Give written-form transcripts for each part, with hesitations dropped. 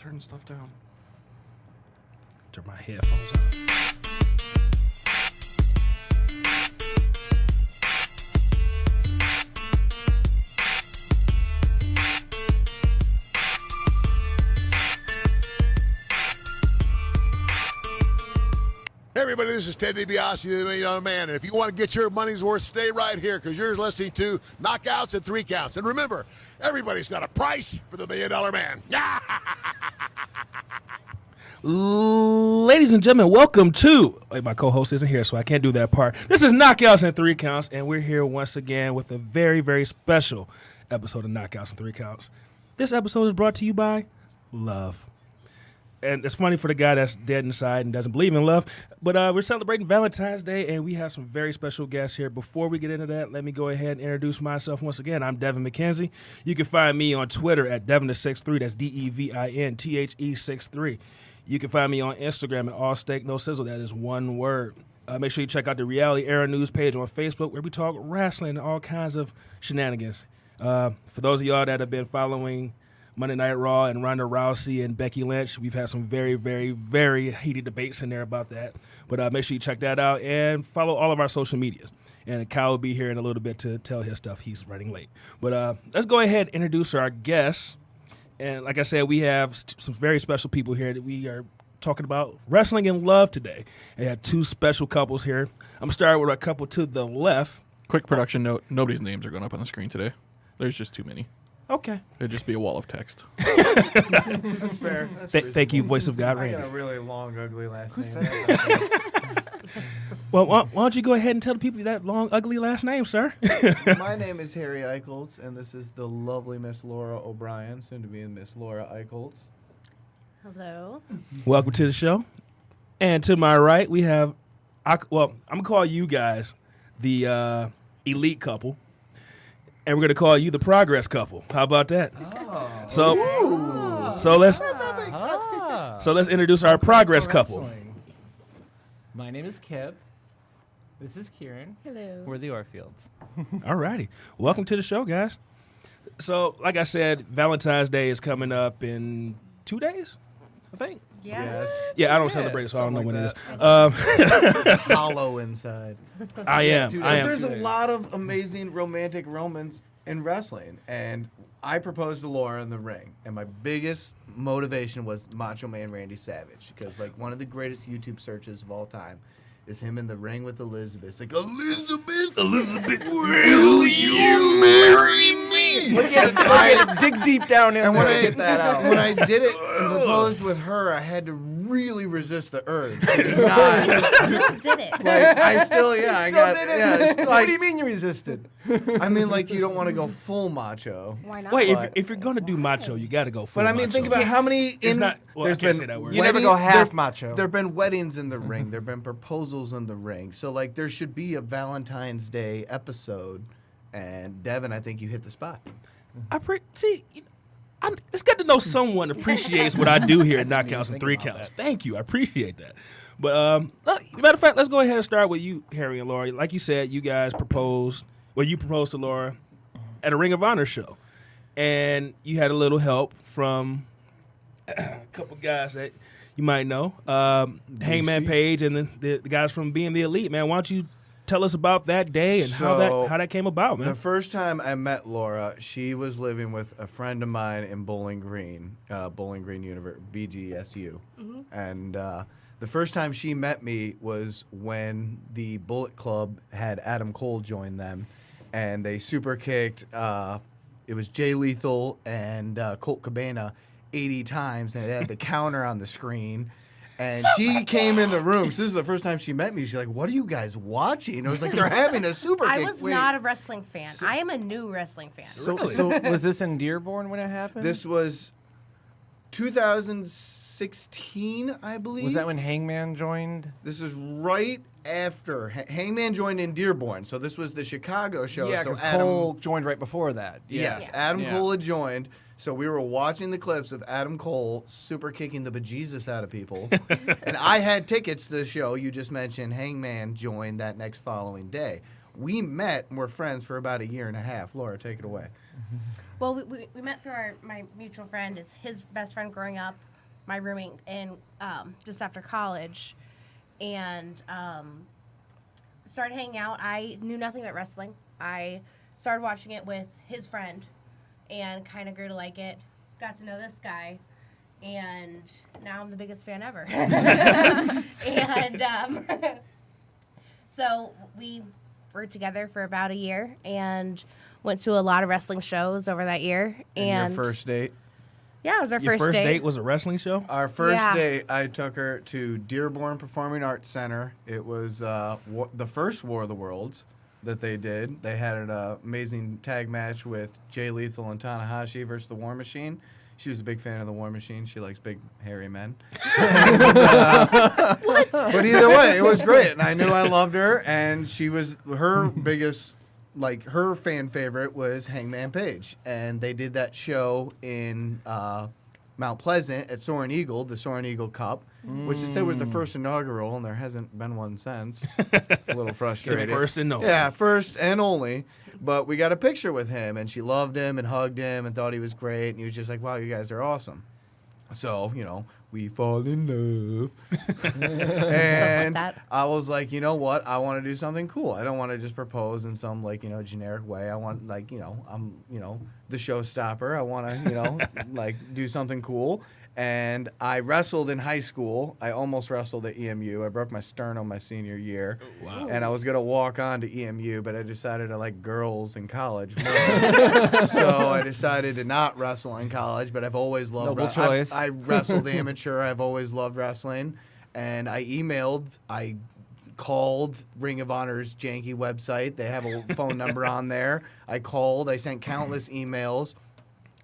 turn stuff down. Turn my headphones on. Hey everybody, this is Ted DiBiase, the $1 Million Man, and if you want to get your money's worth, stay right here because you're listening to Knockouts and Three Counts. And remember, everybody's got a price for the $1 Million Man. Yeah! Ladies and gentlemen, welcome to... Wait, my co-host isn't here, so I can't do that part. This is Knockouts and Three Counts, and we're here once again with a very, very special episode of Knockouts and Three Counts. This episode is brought to you by love. And it's funny for the guy that's dead inside and doesn't believe in love, but we're celebrating Valentine's Day, and we have some very special guests here. Before we get into that, let me go ahead and introduce myself once again. I'm Devin McKenzie. You can find me on Twitter at Devin63. That's DEVINTHE63. You can find me on Instagram at All Steak No Sizzle. That is one word. Make sure you check out the Reality Era News page on Facebook where we talk wrestling and all kinds of shenanigans. For those of y'all that have been following Monday Night Raw and Ronda Rousey and Becky Lynch, we've had some very, very, very heated debates in there about that. But make sure you check that out and follow all of our social medias. And Kyle will be here in a little bit to tell his stuff. He's running late. But let's go ahead and introduce our guests. And like I said, we have some very special people here that we are talking about wrestling and love today. We have two special couples here. I'm going to start with a couple to the left. Quick production note, nobody's names are going up on the screen today. There's just too many. Okay. It'd just be a wall of text. That's fair. That's Thank you, voice of God, I Randy. got a really long, ugly last name. Well, why don't you go ahead and tell the people that long, ugly last name, sir? My name is Harry Eicholtz, and this is the lovely Miss Laura O'Brien, soon to be Miss Laura Eicholtz. Hello. Welcome to the show. And to my right, we have, I'm going to call you guys the elite couple. And we're going to call you the progress couple. How about that? Oh. So let's introduce our progress couple. My name is Kip. This is Kieran. Hello. We're the Orfields. All righty. Welcome to the show, guys. So, like I said, Valentine's Day is coming up in 2 days, I think. Yeah. Yes. Yeah, I don't Yeah, celebrate it, so I don't know when like it is. Hollow inside. I am. There's a lot of amazing romantic romance in wrestling, and I proposed to Laura in the ring, and my biggest motivation was Macho Man Randy Savage, because like one of the greatest YouTube searches of all time is him in the ring with Elizabeth. It's like, Elizabeth, will you marry me? Look at I dig deep down in there to get that out. When I did it and proposed with her, I had to really resist the urge. Still did it. Like, I still, yeah, I got, yeah. What do you mean you resisted? I mean, like, you don't want to go full macho. Why not? Wait, But- if you're going to do macho, you got to go full But I mean, macho. think about how many. It's not. Well, I there's can't been say that word. You never go half there- macho. There have been weddings in the ring. There have been proposals in the ring. So, like, there should be a Valentine's Day episode. And Devin, I think you hit the spot. It's good to know someone appreciates what I do here at Knockouts and Three Counts. Thank you. I appreciate that. But matter of fact, let's go ahead and start with you, Harry and Laura. Like you said, you guys proposed. Well, you proposed to Laura at a Ring of Honor show, and you had a little help from a couple guys that you might know, Hangman Page and the guys from Being the Elite. Man, why don't you tell us about that day and how that came about, man? The first time I met Laura, she was living with a friend of mine in Bowling Green University, BGSU. Mm-hmm. And the first time she met me was when the Bullet Club had Adam Cole join them, and they super kicked. It was Jay Lethal and Colt Cabana 80 times, and they had the counter on the screen. And she came in the room. So this is the first time she met me. She's like, "What are you guys watching?" I was like, "They're having a super kick." I was not a wrestling fan. I am a new wrestling fan. So was this in Dearborn when it happened? This was 2016, I believe. Was that when Hangman joined? This is right after Hangman joined in Dearborn. So this was the Chicago show. Yeah, so because Cole joined right before that. Yes, Yeah. Adam Cole had joined. So we were watching the clips of Adam Cole super kicking the bejesus out of people. And I had tickets to the show. You just mentioned Hangman joined that next following day. We met and were friends for about a year and a half. Laura, take it away. Well, we met through my mutual friend, is his best friend growing up. my roommate in just after college, and started hanging out. I knew nothing about wrestling. I started watching it with his friend, and kind of grew to like it. Got to know this guy, and now I'm the biggest fan ever. And so we were together for about a year and went to a lot of wrestling shows over that year. And your first date? Yeah, it was our Your first first date. date was a wrestling show? Our first Yeah. date, I took her to Dearborn Performing Arts Center. It was the first War of the Worlds that they did. They had an amazing tag match with Jay Lethal and Tanahashi versus the War Machine. She was a big fan of the War Machine. She likes big, hairy men. But either way, it was great. And I knew I loved her. And she was, her biggest, like, her fan favorite was Hangman Page. And they did that show in Mount Pleasant at Soaring Eagle, the Soaring Eagle Cup, which they said was the first inaugural, and there hasn't been one since. A little frustrating. The first and only. Yeah, first and only. But we got a picture with him, and she loved him and hugged him and thought he was great. And he was just like, wow, you guys are awesome. So, you know, we fall in love. And that. I was like, you know what? I want to do something cool. I don't want to just propose in some, like, you know, generic way. I want, like, you know, I'm, you know, the showstopper. I want to, you know, like, do something cool. And I wrestled in high school. I almost wrestled at EMU. I broke my sternum my senior year. Wow. And I was going to walk on to EMU, but I decided I like girls in college more. So I decided to not wrestle in college, but I've always loved Noble choice. I wrestled amateur. I've always loved wrestling. And I called Ring of Honor's janky website. They have a phone number on there. I called. I sent countless emails.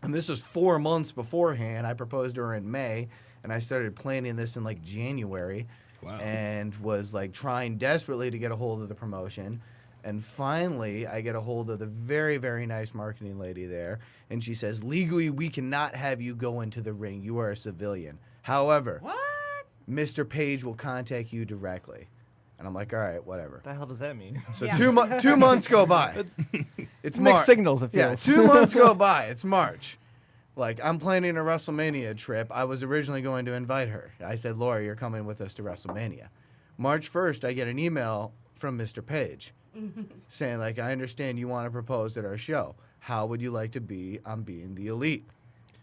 And this was 4 months beforehand. I proposed to her in May, and I started planning this in like January. Wow. And was like trying desperately to get a hold of the promotion. And finally, I get a hold of the very, very nice marketing lady there. And she says, legally, we cannot have you go into the ring. You are a civilian. However, Mr. Page will contact you directly. And I'm like, all right, whatever. What the hell does that mean? So Yeah. 2 months go by. It's Mixed March. signals, it Yeah, feels. 2 months go by. It's March. Like, I'm planning a WrestleMania trip. I was originally going to invite her. I said, Laura, you're coming with us to WrestleMania. March 1st, I get an email from Mr. Page saying, like, I understand you want to propose at our show. How would you like to be on Being the Elite?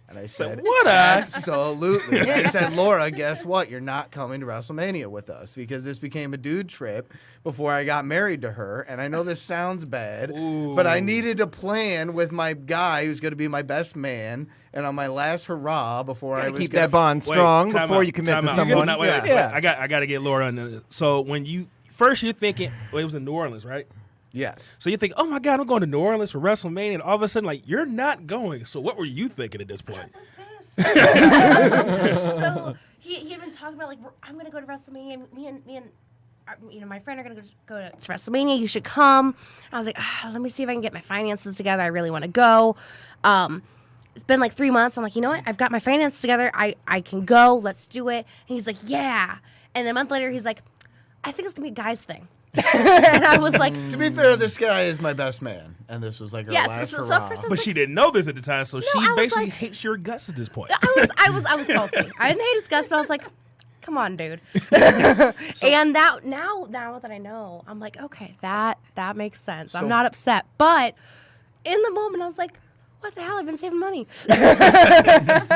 And I said, would I? absolutely. I said, Laura, guess what? You're not coming to WrestleMania with us because this became a dude trip before I got married to her. And I know this sounds bad, but I needed to plan with my guy who's going to be my best man. And on my last hurrah before I was Keep gonna, that bond strong time before out, you commit time to out. someone. So, wait, Yeah. I got to get Laura on this. So when you first you're thinking, well, it was in New Orleans, right? Yes. So you think, oh my God, I'm going to New Orleans for WrestleMania, and all of a sudden, like, you're not going. So what were you thinking at this point? I was pissed. So he had been talking about, like, I'm going to go to WrestleMania. Me and my friend are going to go to WrestleMania. You should come. I was like, let me see if I can get my finances together. I really want to go. It's been like 3 months. I'm like, you know what? I've got my finances together. I can go. Let's do it. And he's like, yeah. And then a month later, he's like, I think it's going to be a guy's thing. And I was like, To be fair, this guy is my best man. And this was like her yes. last So hurrah. first I was But she didn't know this at the time, so I she was basically like- hates your guts at this point. I was salty. I didn't hate his guts, but I was like, come on, dude. And now that I know, I'm like, okay, that makes sense. So- I'm not upset. But in the moment, I was like, what the hell? I've been saving money.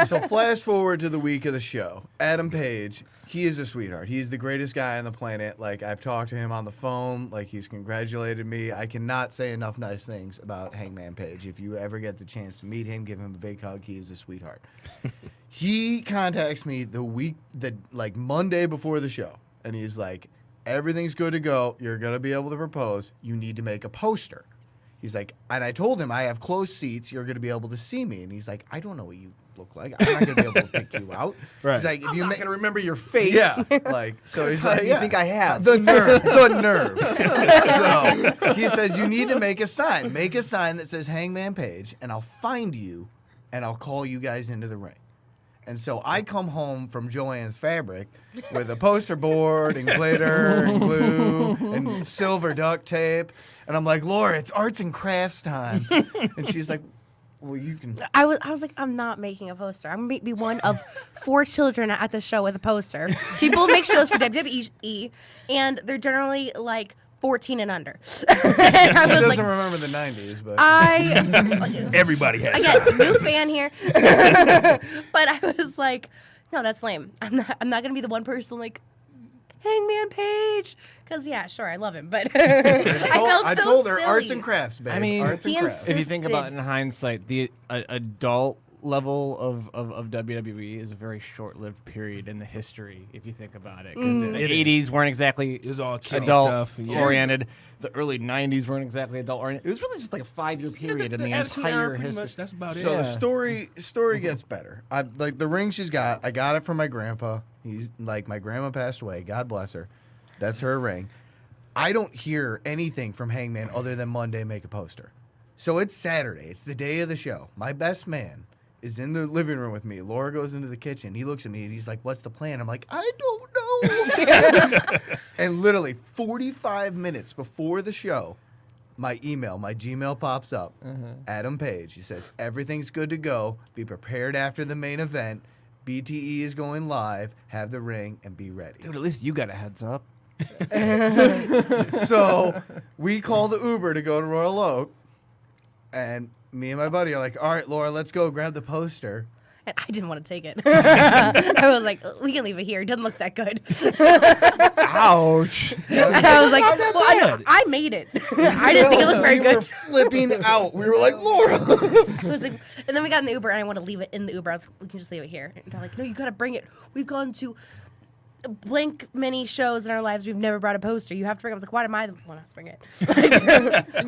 So flash forward to the week of the show. Adam Page, he is a sweetheart. He's the greatest guy on the planet. Like, I've talked to him on the phone. Like, he's congratulated me. I cannot say enough nice things about Hangman Page. If you ever get the chance to meet him, give him a big hug. He is a sweetheart. He contacts me the Monday before the show. And he's like, everything's good to go. You're going to be able to propose. You need to make a poster. He's like, and I told him I have closed seats. You're going to be able to see me. And he's like, I don't know what you look like. I'm not going to be able to pick you out. Right. He's like, if you make, remember your face. yeah, like so. He's like, do you think I have? the nerve. So he says you need to make a sign. Make a sign that says Hangman Page, and I'll find you, and I'll call you guys into the ring. And so I come home from Joann's Fabric with a poster board and glitter and glue and silver duct tape. And I'm like, Laura, it's arts and crafts time. And she's like, Well, you can. I was like, I'm not making a poster. I'm gonna be one of 4 children at the show with a poster. People make shows for WWE, and they're generally like 14 and under. And I She was doesn't like, remember the 90s, but Everybody has. again, new fan here. But I was like, no, that's lame. I'm not gonna be the one person like Hangman Page. Because yeah, sure, I love him, but I told her silly. arts and crafts, babe. I mean, arts and he crafts. If you think about it insisted. in hindsight, the adult level of WWE is a very short-lived period in the history, if you think about it. Because the It 80s weren't exactly It was all kiddie adult stuff. and yeah. oriented. The early 90s weren't exactly adult oriented. It was really just like a 5-year period in the Attitude entire Era, pretty history. much, that's about So it. the story gets better. I like the ring she's got. I got it from my grandpa. He's like my grandma passed away. God bless her. That's her ring. I don't hear anything from Hangman other than Monday make a poster. So it's Saturday. It's the day of the show. My best man is in the living room with me. Laura goes into the kitchen. He looks at me and he's like, "What's the plan?" I'm like, "I don't know." And literally 45 minutes before the show, my Gmail pops up. Adam Page. He says, "Everything's good to go. Be prepared after the main event. BTE is going live. Have the ring and be ready." Dude, at least you got a heads up. So we call the Uber to go to Royal Oak, and me and my buddy are like, "All right, Laura, let's go grab the poster." And I didn't want to take it. I was like, we can leave it here. It doesn't look that good. Ouch. And I was like, well, I made it. I didn't think it looked very We were good. flipping out. We were like, "Laura." I was like, and then we got in the Uber, and I want to leave it in the Uber. I was like, we can just leave it here. And they're like, no, you got to bring it. We've gone to blank many shows in our lives. We've never brought a poster. You have to bring it. I was like, why am I the one who has to bring it?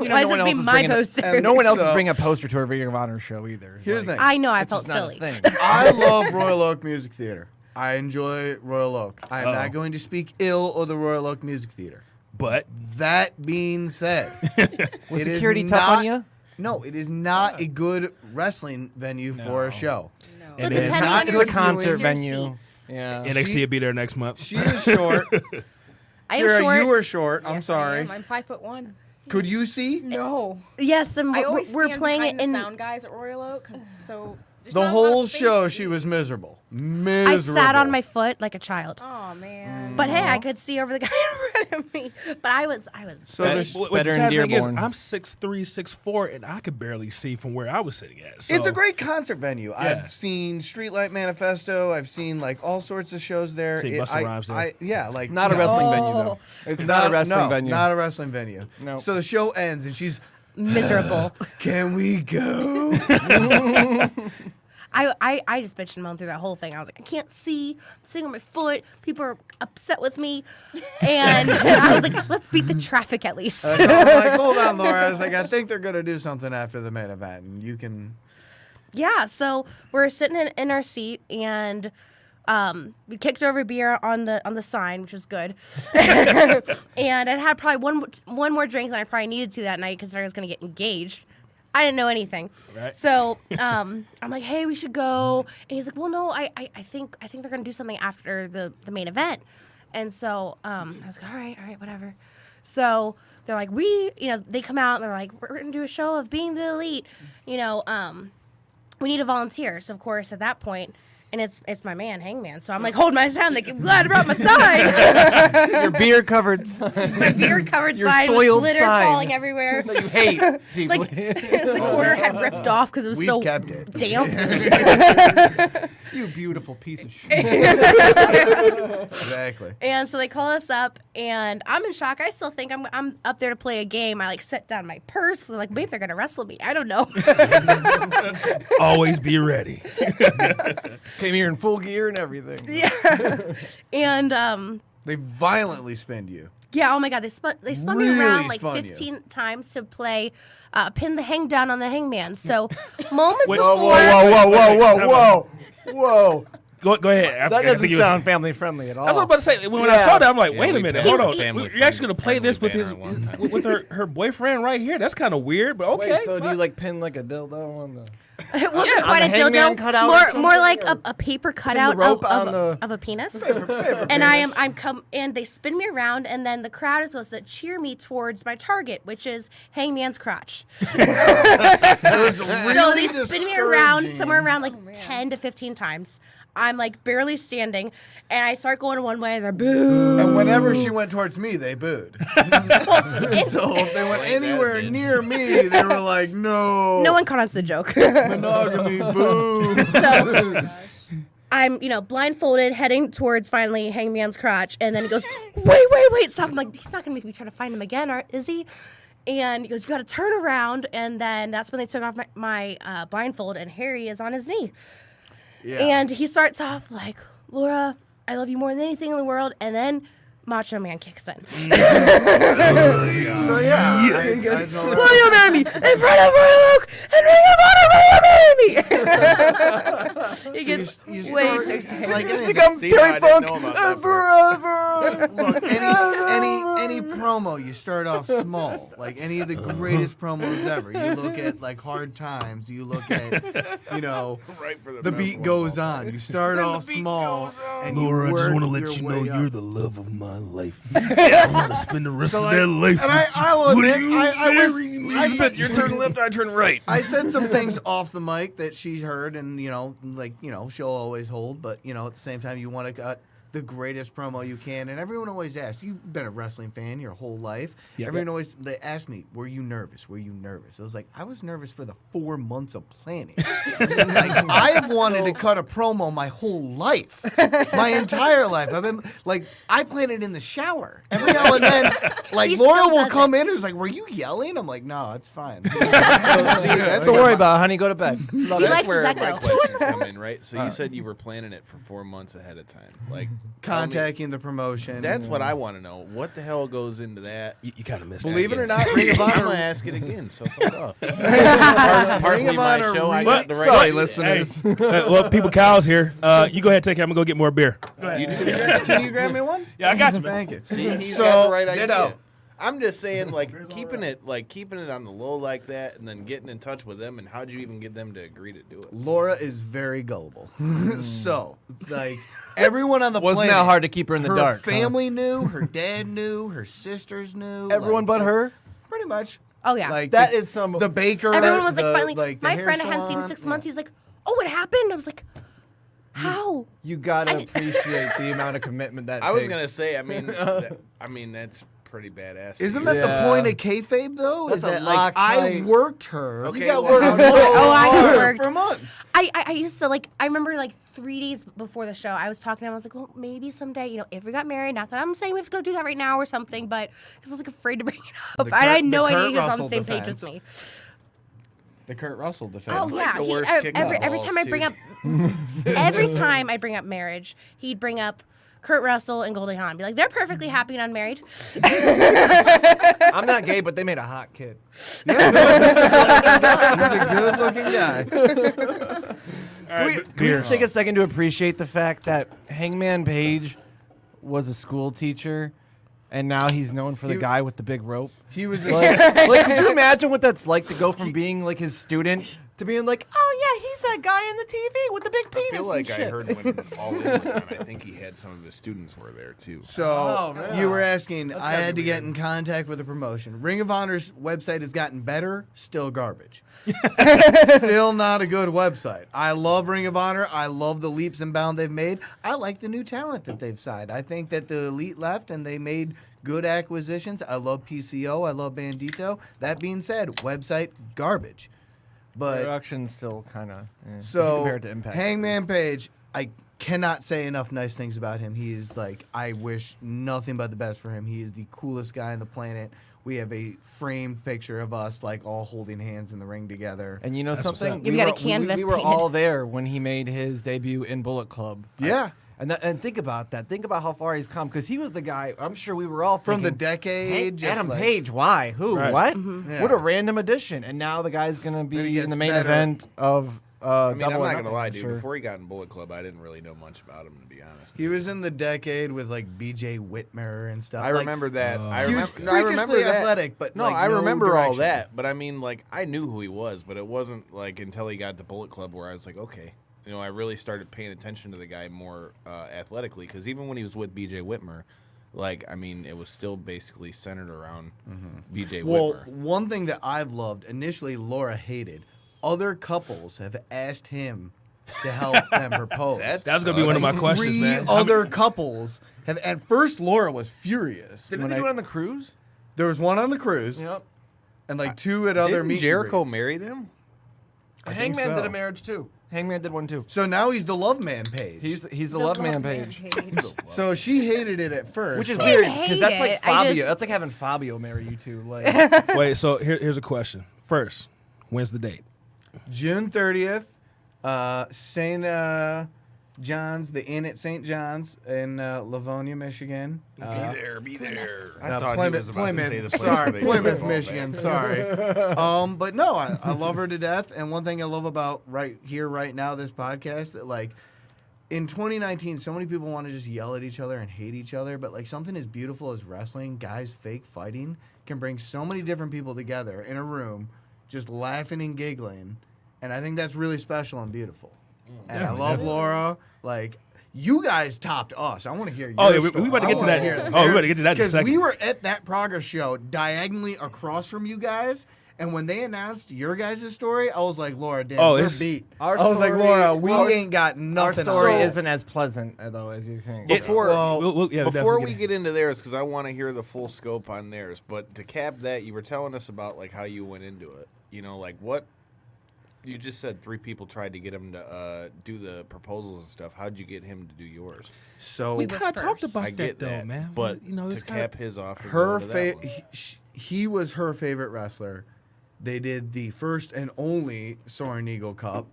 Why does it be my poster? No one else is So- bringing a poster to a Ring of Honor show either. Here's the thing. I know I It's felt just not a silly. thing. I love Royal Oak Music Theater. I enjoy Royal Oak. I am Uh-oh. not going to speak ill of the Royal Oak Music Theater. But That being said, Was it is security tough on not- you? No, it is not a good wrestling venue for a show. But And then- depending Not on a your concert seats, your venue. seats. Yeah. NXT will be there next month. She is short. I am Kira, short. you were short. I'm Yes, sorry. I am. I'm 5'1". Could you see? No. Yes, and I always we're stand playing behind it in. the sound guys at Royal Oak because it's so. there's The not a lot of whole space show, to she be. was miserable. I Miserable. sat on my foot like a child. Oh man. But hey, I could see over the guy in front of me. But I was. So That's- the What better the in sad thing is, Dearborn. I'm 6'3", 6'4", and I could barely see from where I was sitting at. So. It's a great concert venue. Yeah. I've seen Streetlight Manifesto. I've seen like all sorts of shows there. Seen Busta Rhymes there. Yeah, like Not a wrestling venue, though. It's not a wrestling no, venue. Not a wrestling venue. No. So the show ends and she's, miserable. "Can we go?" I just bitched and moaned through that whole thing. I was like, I can't see. I'm sitting on my foot. People are upset with me. And I was like, let's beat the traffic at least. I'm like, "Hold on, Laura." I was like, "I think they're gonna do something after the main event, and you can." Yeah, so we're sitting in our seat, and we kicked over beer on the sign, which was good. And I had probably one more drink than I probably needed to that night because I was going to get engaged. I didn't know anything. Right. So I'm like, hey, we should go. And he's like, well, no, I think they're going to do something after the main event. And so I was like, all right, whatever. So they're like, they come out and they're like, we're going to do a show of Being the Elite. We need a volunteer. So, of course, at that point, and it's my man, Hangman. So I'm like, holding my sign. Like, I'm glad I brought my sign. Your beer covered. My beard-covered Your sign with soiled glitter sign. falling everywhere. You hate. Like, the corner had ripped off because it was We've so kept it. damp. You beautiful piece of shit. Exactly. And so they call us up, and I'm in shock. I still think I'm up there to play a game. I, like, set down my purse. Like, maybe they're going to wrestle me. I don't know. Always be ready. Came here in full gear and everything. Yeah. And, They violently spin you. yeah, oh my God, they spun me Really around like spun you. 15 times to play Pin the Hang Down on the Hangman. So moments Wait, before. Whoa. Go ahead. That I think doesn't it was- sound family friendly at all. That's what I was about to say. When I saw that, I'm like, Yeah, wait a we minute, did hold a on. family You're actually gonna play friendly this with banner one time. with her boyfriend right here? That's kind of weird, but okay. Wait, so do you fine. like pin like a dildo on the? It wasn't quite a hangman dildo, cutout or more something, like or a paper the cutout rope on of a penis. And and they spin me around, and then the crowd is supposed to cheer me towards my target, which is Hangman's crotch. So they spin me around somewhere around like 10 to 15 times. I'm like barely standing, and I start going one way, and they're boo. And whenever she went towards me, they booed. So if they went anywhere near me, they were like, no. No one caught on to the joke. Monogamy, boo. So I'm, blindfolded, heading towards finally Hangman's crotch, and then he goes, wait, stop. I'm like, he's not gonna make me try to find him again, is he? And he goes, you gotta turn around, and then that's when they took off my blindfold, and Harry is on his knee. Yeah. And he starts off like, Laura, I love you more than anything in the world, and then Macho Man kicks in. So yeah, he goes, will you marry me in front of Royal Oak and Ring of Honor? Will you marry me? He gets way too excited. like It's become Terry Funk forever. Look, any promo, you start off small. Like any of the greatest promos ever. You look at like Hard Times. You look at, the beat goes on. You start off small, and Laura, you I just want to let you know you're the love of my life. I want to spend the rest So, of like, that life. And I will Will admit, you I said You turn left, I turn right. I said some things off the mic that she's heard, and she'll always hold. But at the same time, you want to cut the greatest promo you can. And everyone always asks, you've been a wrestling fan your whole life. Yeah, everyone always, they ask me, were you nervous? Were you nervous? I was like, I was nervous for the 4 months of planning. Like, I have wanted to cut a promo my whole life, my entire life. I've been like, I plan it in the shower. Every now and then, like, He Laura still will does come in and is like, were you yelling? I'm like, no, it's fine. Don't worry about it, honey. Go to bed. He That's likes where his my echo. questions come in, right? So you said you were planning it for 4 months ahead of time. Like, tell me- Contacting the promotion. That's what I want to know. What the hell goes into that? You kind of missed Believe that it or again. not, Ring of I'm Honor. gonna ask it again. So fuck off. Ring Partly of my Honor show. I really- got the right. Sorry, idea. listeners. Well, people, Kyle's here. You go ahead, take care. I'm going to go get more beer. Go ahead. You do. Can you grab me one? Yeah, I got you, man. Thank you. See, he's So- got the right idea. Ditto. I'm just saying, keeping it on the low like that, and then getting in touch with them. And how'd you even get them to agree to do it? Laura is very gullible. So, it's like, everyone on the Wasn't planet. that hard to keep her in the her dark? family knew, her dad knew, her sisters knew. Everyone but her? Pretty much. Oh, yeah. Like That the, is some. the baker. Everyone was like, the, finally, like, the my hair friend I hadn't seen in salon, 6 months, he's like, oh, it happened? I was like, how? You gotta appreciate the amount of commitment that I was takes. gonna say. I mean, that's pretty badass. Isn't that Yeah. the point of kayfabe, though? That's is a that, like, I Loctite- worked her. Okay, You got well, work how- for I worked. for months. I used to, I remember, 3 days before the show, I was talking to him. I was like, well, maybe someday, if we got married, not that I'm saying we have to go do that right now or something, but because I was, afraid to bring it up. The I had Kurt- no the idea Kurt he was on Russell the same page defense. with me. The Kurt Russell defense. Oh, It's yeah. the worst kick Every in the time I balls, bring too. up, every time I bring up marriage, he'd bring up Kurt Russell and Goldie Hawn. Be like, they're perfectly happy and unmarried. I'm not gay, but they made a hot kid. He's a good-looking guy. Can we just take a second to appreciate the fact that Hangman Page was a school teacher, and now he's known for the guy with the big rope? He was Could you imagine what that's like to go from being his student to being like, oh yeah, he's that guy in the TV with the big penis? I feel like and I shit. heard when All In was on, I think he had some of his students were there too. So man. you were asking, I gotta had be to get in contact with the promotion. Ring of Honor's website has gotten better, still garbage. Still not a good website. I love Ring of Honor. I love the leaps and bounds they've made. I like the new talent that they've signed. I think that the Elite left and they made good acquisitions. I love PCO. I love Bandito. That being said, website garbage. But Production's still kind of so compared to Impact. Hangman Page, I cannot say enough nice things about him. He is I wish nothing but the best for him. He is the coolest guy on the planet. We have a framed picture of us all holding hands in the ring together. And you know That's what's something? up. You've got a canvas We were painted. all there when he made his debut in Bullet Club. Yeah. And think about that. Think about how far he's come, because he was the guy. I'm sure we were all From the thinking, decade, Hey, just Adam like- Page. Why? Who? Right. What? Yeah. What a random addition. And now the guy's gonna Then he be gets in the main better. event of I mean, Double I'm or not gonna Nothing, lie, I'm dude. sure. Before he got in Bullet Club, I didn't really know much about him, to be honest. He was in the Decade with like B.J. Whitmer and stuff. I Like, remember that. I he was remember. No, I remember freakishly that. athletic, but No, like, I no remember all direction. that. But I mean, like, I knew who he was, but it wasn't like until he got to Bullet Club where I was like, okay, you know, I really started paying attention to the guy more athletically. Because even when he was with B.J. Whitmer, like, I mean, it was still basically centered around B.J. Well, Whitmer. one thing that I've loved, initially Laura hated, other couples have asked him to help them propose. That's gonna be one of my questions, Three man. other couples have. At first, Laura was furious. Didn't when they do it on the cruise? There was one on the cruise, Yep. and like two at other Didn't meet and Jericho greets. marry them? think Hangman so. did a marriage too. Hangman did one too. So now he's the love man page. He's the love man page. So she hated it at first, Which is but- weird hate because that's like it. I Fabio. just- That's like having Fabio marry you two. Like, Wait, so here's a question. First, when's the date? June 30th, St. John's, the Inn at St. John's in Livonia, Michigan. Be there. I Uh, thought Plymouth, he was about to say the place sorry, where they Plymouth, live all Michigan. day. Sorry, but no, I love her to death. And one thing I love about right here, right now, this podcast, that like in 2019, so many people want to just yell at each other and hate each other, but like something as beautiful as wrestling, guys fake fighting, can bring so many different people together in a room, just laughing and giggling, and I think that's really special and beautiful. And I love Laura, like. You guys topped us. I want to hear your Oh, yeah, we story. about to I get to wanna that. hear Oh, we about to get to that in a Because second. we were at that progress show diagonally across from you guys, and when they announced your guys' story, I was like, Laura, damn, Oh, we're it's- beat. Our I was like, story- Laura, we our- ain't got our nothing. story on it. isn't as pleasant though as you think. Before, yeah, before definitely we get into theirs, because I want to hear the full scope on theirs. But to cap that, you were telling us about like how you went into it. You know, like what you just said. 3 people tried to get him to do the proposals and stuff. How'd you get him to do yours? So we kind of talked first. about I get that, though, that, man. but you know, to it's kinda, cap his off, and her go to that one. he was her favorite wrestler. They did the first and only Soaring Eagle Cup,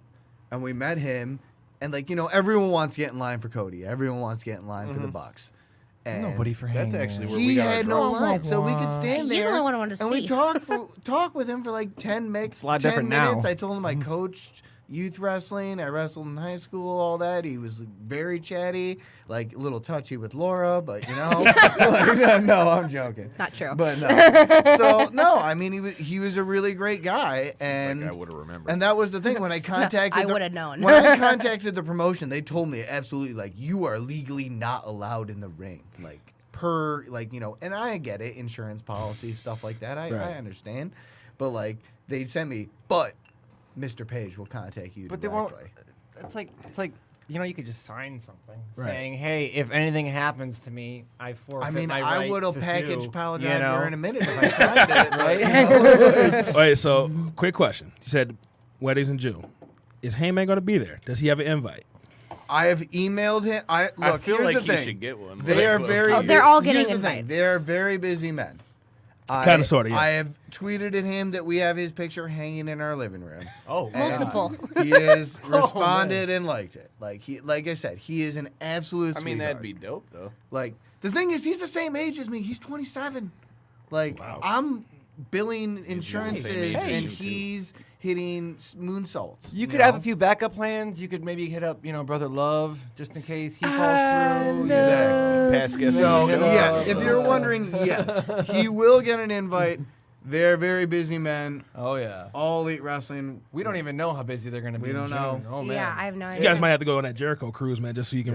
and we met him. And like, you know, everyone wants to get in line for Cody. Everyone wants to get in line for the Bucks. And Nobody for That's Hangman. actually where he we got had our no draw. line, so we could stand He's there. the only one I wanted to and we see. talked with him for like 10 It's a lot 10 different minutes. now. I told him I coached youth wrestling. I wrestled in high school, all that. He was very chatty, like a little touchy with Laura, but you know, no, I'm joking. Not true. But no. So no, I mean he was a really great guy, and Like I would have remembered. and that was the thing when I contacted. I the- would've known. When I contacted the promotion, they told me absolutely like you are legally not allowed in the ring, like per like you know. And I get it, insurance policy stuff like that. I Right. understand, but like they sent me, but Mr. Page will contact you But they won't. directly. It's like you know you could just sign something Right. saying, hey, if anything happens to me, I forfeit I mean, my I right would have to packaged sue, Pile you Driver know? in a minute if I signed it, right? You know? Wait, so quick question. You said weddings in June. Is Heyman going to be there? Does he have an invite? I have emailed him. Look, I feel here's like the he thing. should get one. They are very. Oh, they're all getting here's the thing. invites. They are very busy men. Kinda, sorta, yeah. I have tweeted at him that we have his picture hanging in our living room. Oh, Multiple. He has responded and liked it. Like I said, he is an absolute. I mean, that'd be sweetheart. dope though. Like the thing is, he's the same age as me. He's 27. Like I'm billing insurances, age as and you two. he's hitting moonsaults. You could have a few backup plans. You could maybe hit up, Brother Love, just in case he falls through. Exactly. Past guest So on the show. yeah, if you're wondering, yes, he will get an invite. They're very busy men. Oh yeah. All Elite Wrestling. We don't even know how busy they're gonna be. We don't in know. June. Oh man. Yeah, I have no You idea. guys might have to go on that Jericho cruise, man, just so you can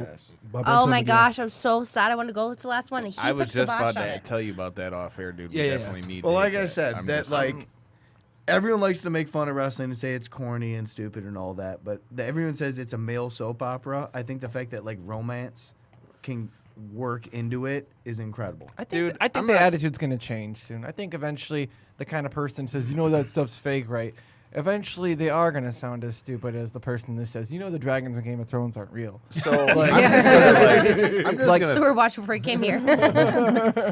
bump into Oh him my again. gosh, I'm so sad. I want to go with the last one. And he I was puts the just about kibosh on to it. tell you about that off air, dude. Yeah, we yeah, definitely need. Well, to like hit I said, I'm that just- like everyone likes to make fun of wrestling and say it's corny and stupid and all that, but everyone says it's a male soap opera. I think the fact that like romance can work into it is incredible. I think, I think the attitude's gonna change soon. I think eventually the kind of person says, that stuff's fake, right? Eventually they are gonna sound as stupid as the person who says, the dragons in Game of Thrones aren't real. So I'm just So we're watching before he came here.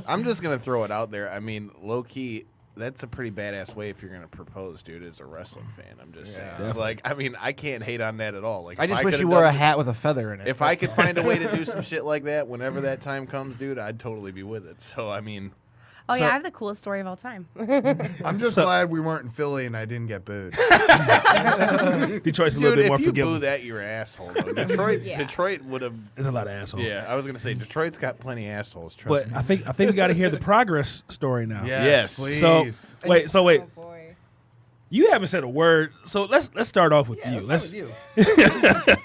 I'm just gonna throw it out there. I mean, low key, that's a pretty badass way if you're gonna propose, dude. As a wrestling fan, I'm just saying. definitely. Like, I mean, I can't hate on that at all. Like, I if just wish could've you wore done a this- hat with a feather in it. If I could find a way to do some shit like that whenever that time comes, dude, I'd totally be with it. So I mean, Oh So- yeah, I have the coolest story of all time. I'm just glad we weren't in Philly and I didn't get booed. Detroit's a little Dude, bit more if you forgiving. boo that, you're an asshole. Though. Detroit, Yeah. Detroit would have. There's a lot of assholes. Yeah, I was gonna say Detroit's got plenty of assholes. Trust But me. I think we got to hear the progress story now. Yes. please. So wait. Oh boy. You haven't said a word. So let's start off with you. Let's start Let's with you.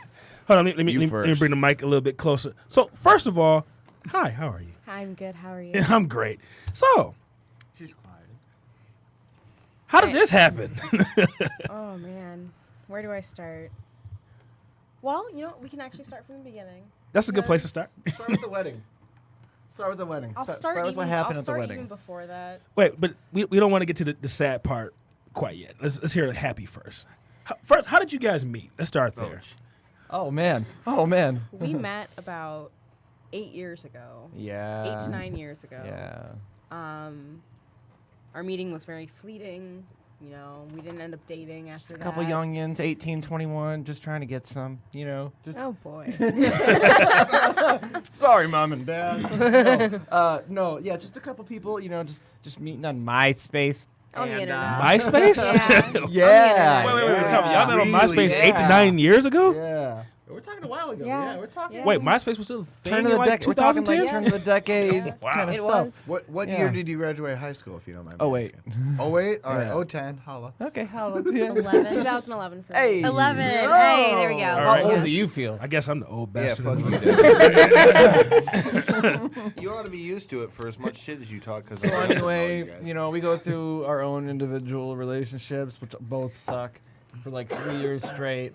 hold on. Let me first. bring the mic a little bit closer. So first of all, hi. How are you? Hi, I'm good. How are you? I'm great. So She's quiet. how did this happen? Oh man, where do I start? Well, we can actually start from the beginning. That's a good place to start. Start with the wedding. Start with the wedding. I'll Start start with even. what happened I'll at the start wedding. even before that. Wait, but we don't want to get to the sad part quite yet. Let's hear the happy first. First, how did you guys meet? Let's start there. Oh man. Oh man. We met about 8 years ago. Yeah. 8 to 9 years ago. Yeah. Our meeting was very fleeting. We didn't end up dating after that. A couple youngins, 18, 21, just trying to get some, just Oh boy. sorry, mom and dad. No, yeah, just a couple people, just meeting on MySpace. On the And, internet. MySpace? Yeah. Yeah. Wait. Tell me, y'all met on Really? MySpace 8 to 9 years ago? Yeah. We're talking a while ago. Yeah. we're talking. Yeah. Wait, MySpace was still a thing Turn in of the like decade. We're talking 2010? like turn of the decade Yeah. Wow. kind of It stuff. was. What Yeah. year did you graduate high school, if you don't mind? Oh, wait. Oh, wait? All right. Yeah. 010. Holla. Okay, how? Yeah. 11. 2011 for me. Hey. 11. Hey, there we go. All How right. old do you feel? I guess I'm the old yeah, bastard. fuck of you. the- Dad. You ought to be used to it for as much shit as you talk. Because So anyway, we go through our own individual relationships, which both suck, for like 3 years straight.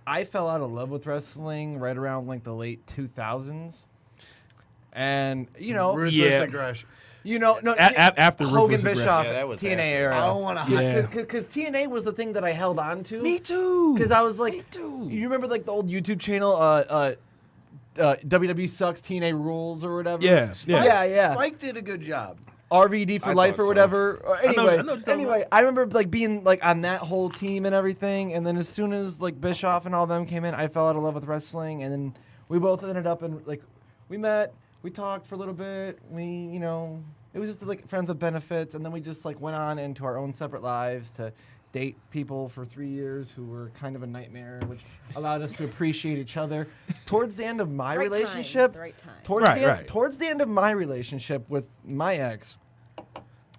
I fell out of love with wrestling right around like the late 2000s, and Ruthless Yeah. aggression. after Hogan Ruthless Aggression. Bischoff Yeah, that was TNA after. era. I don't want to Yeah. Because TNA was the thing that I held on to. Me too. Because I was like, Me too. you remember like the old YouTube channel, WWE Sucks, TNA Rules or whatever? Yeah. Yeah. Spike did a good job. RVD for I life thought or so. whatever. Or I know anyway, what you're talking about. I remember like being like on that whole team and everything. And then as soon as like Bischoff and all them came in, I fell out of love with wrestling. And then we both ended up in like we met, we talked for a little bit. It was just like friends with benefits, and then we just like went on into our own separate lives to date people for 3 years who were kind of a nightmare, which allowed us to appreciate each other. Towards the end of my Right time, relationship, the right time. towards the end of my relationship with my ex,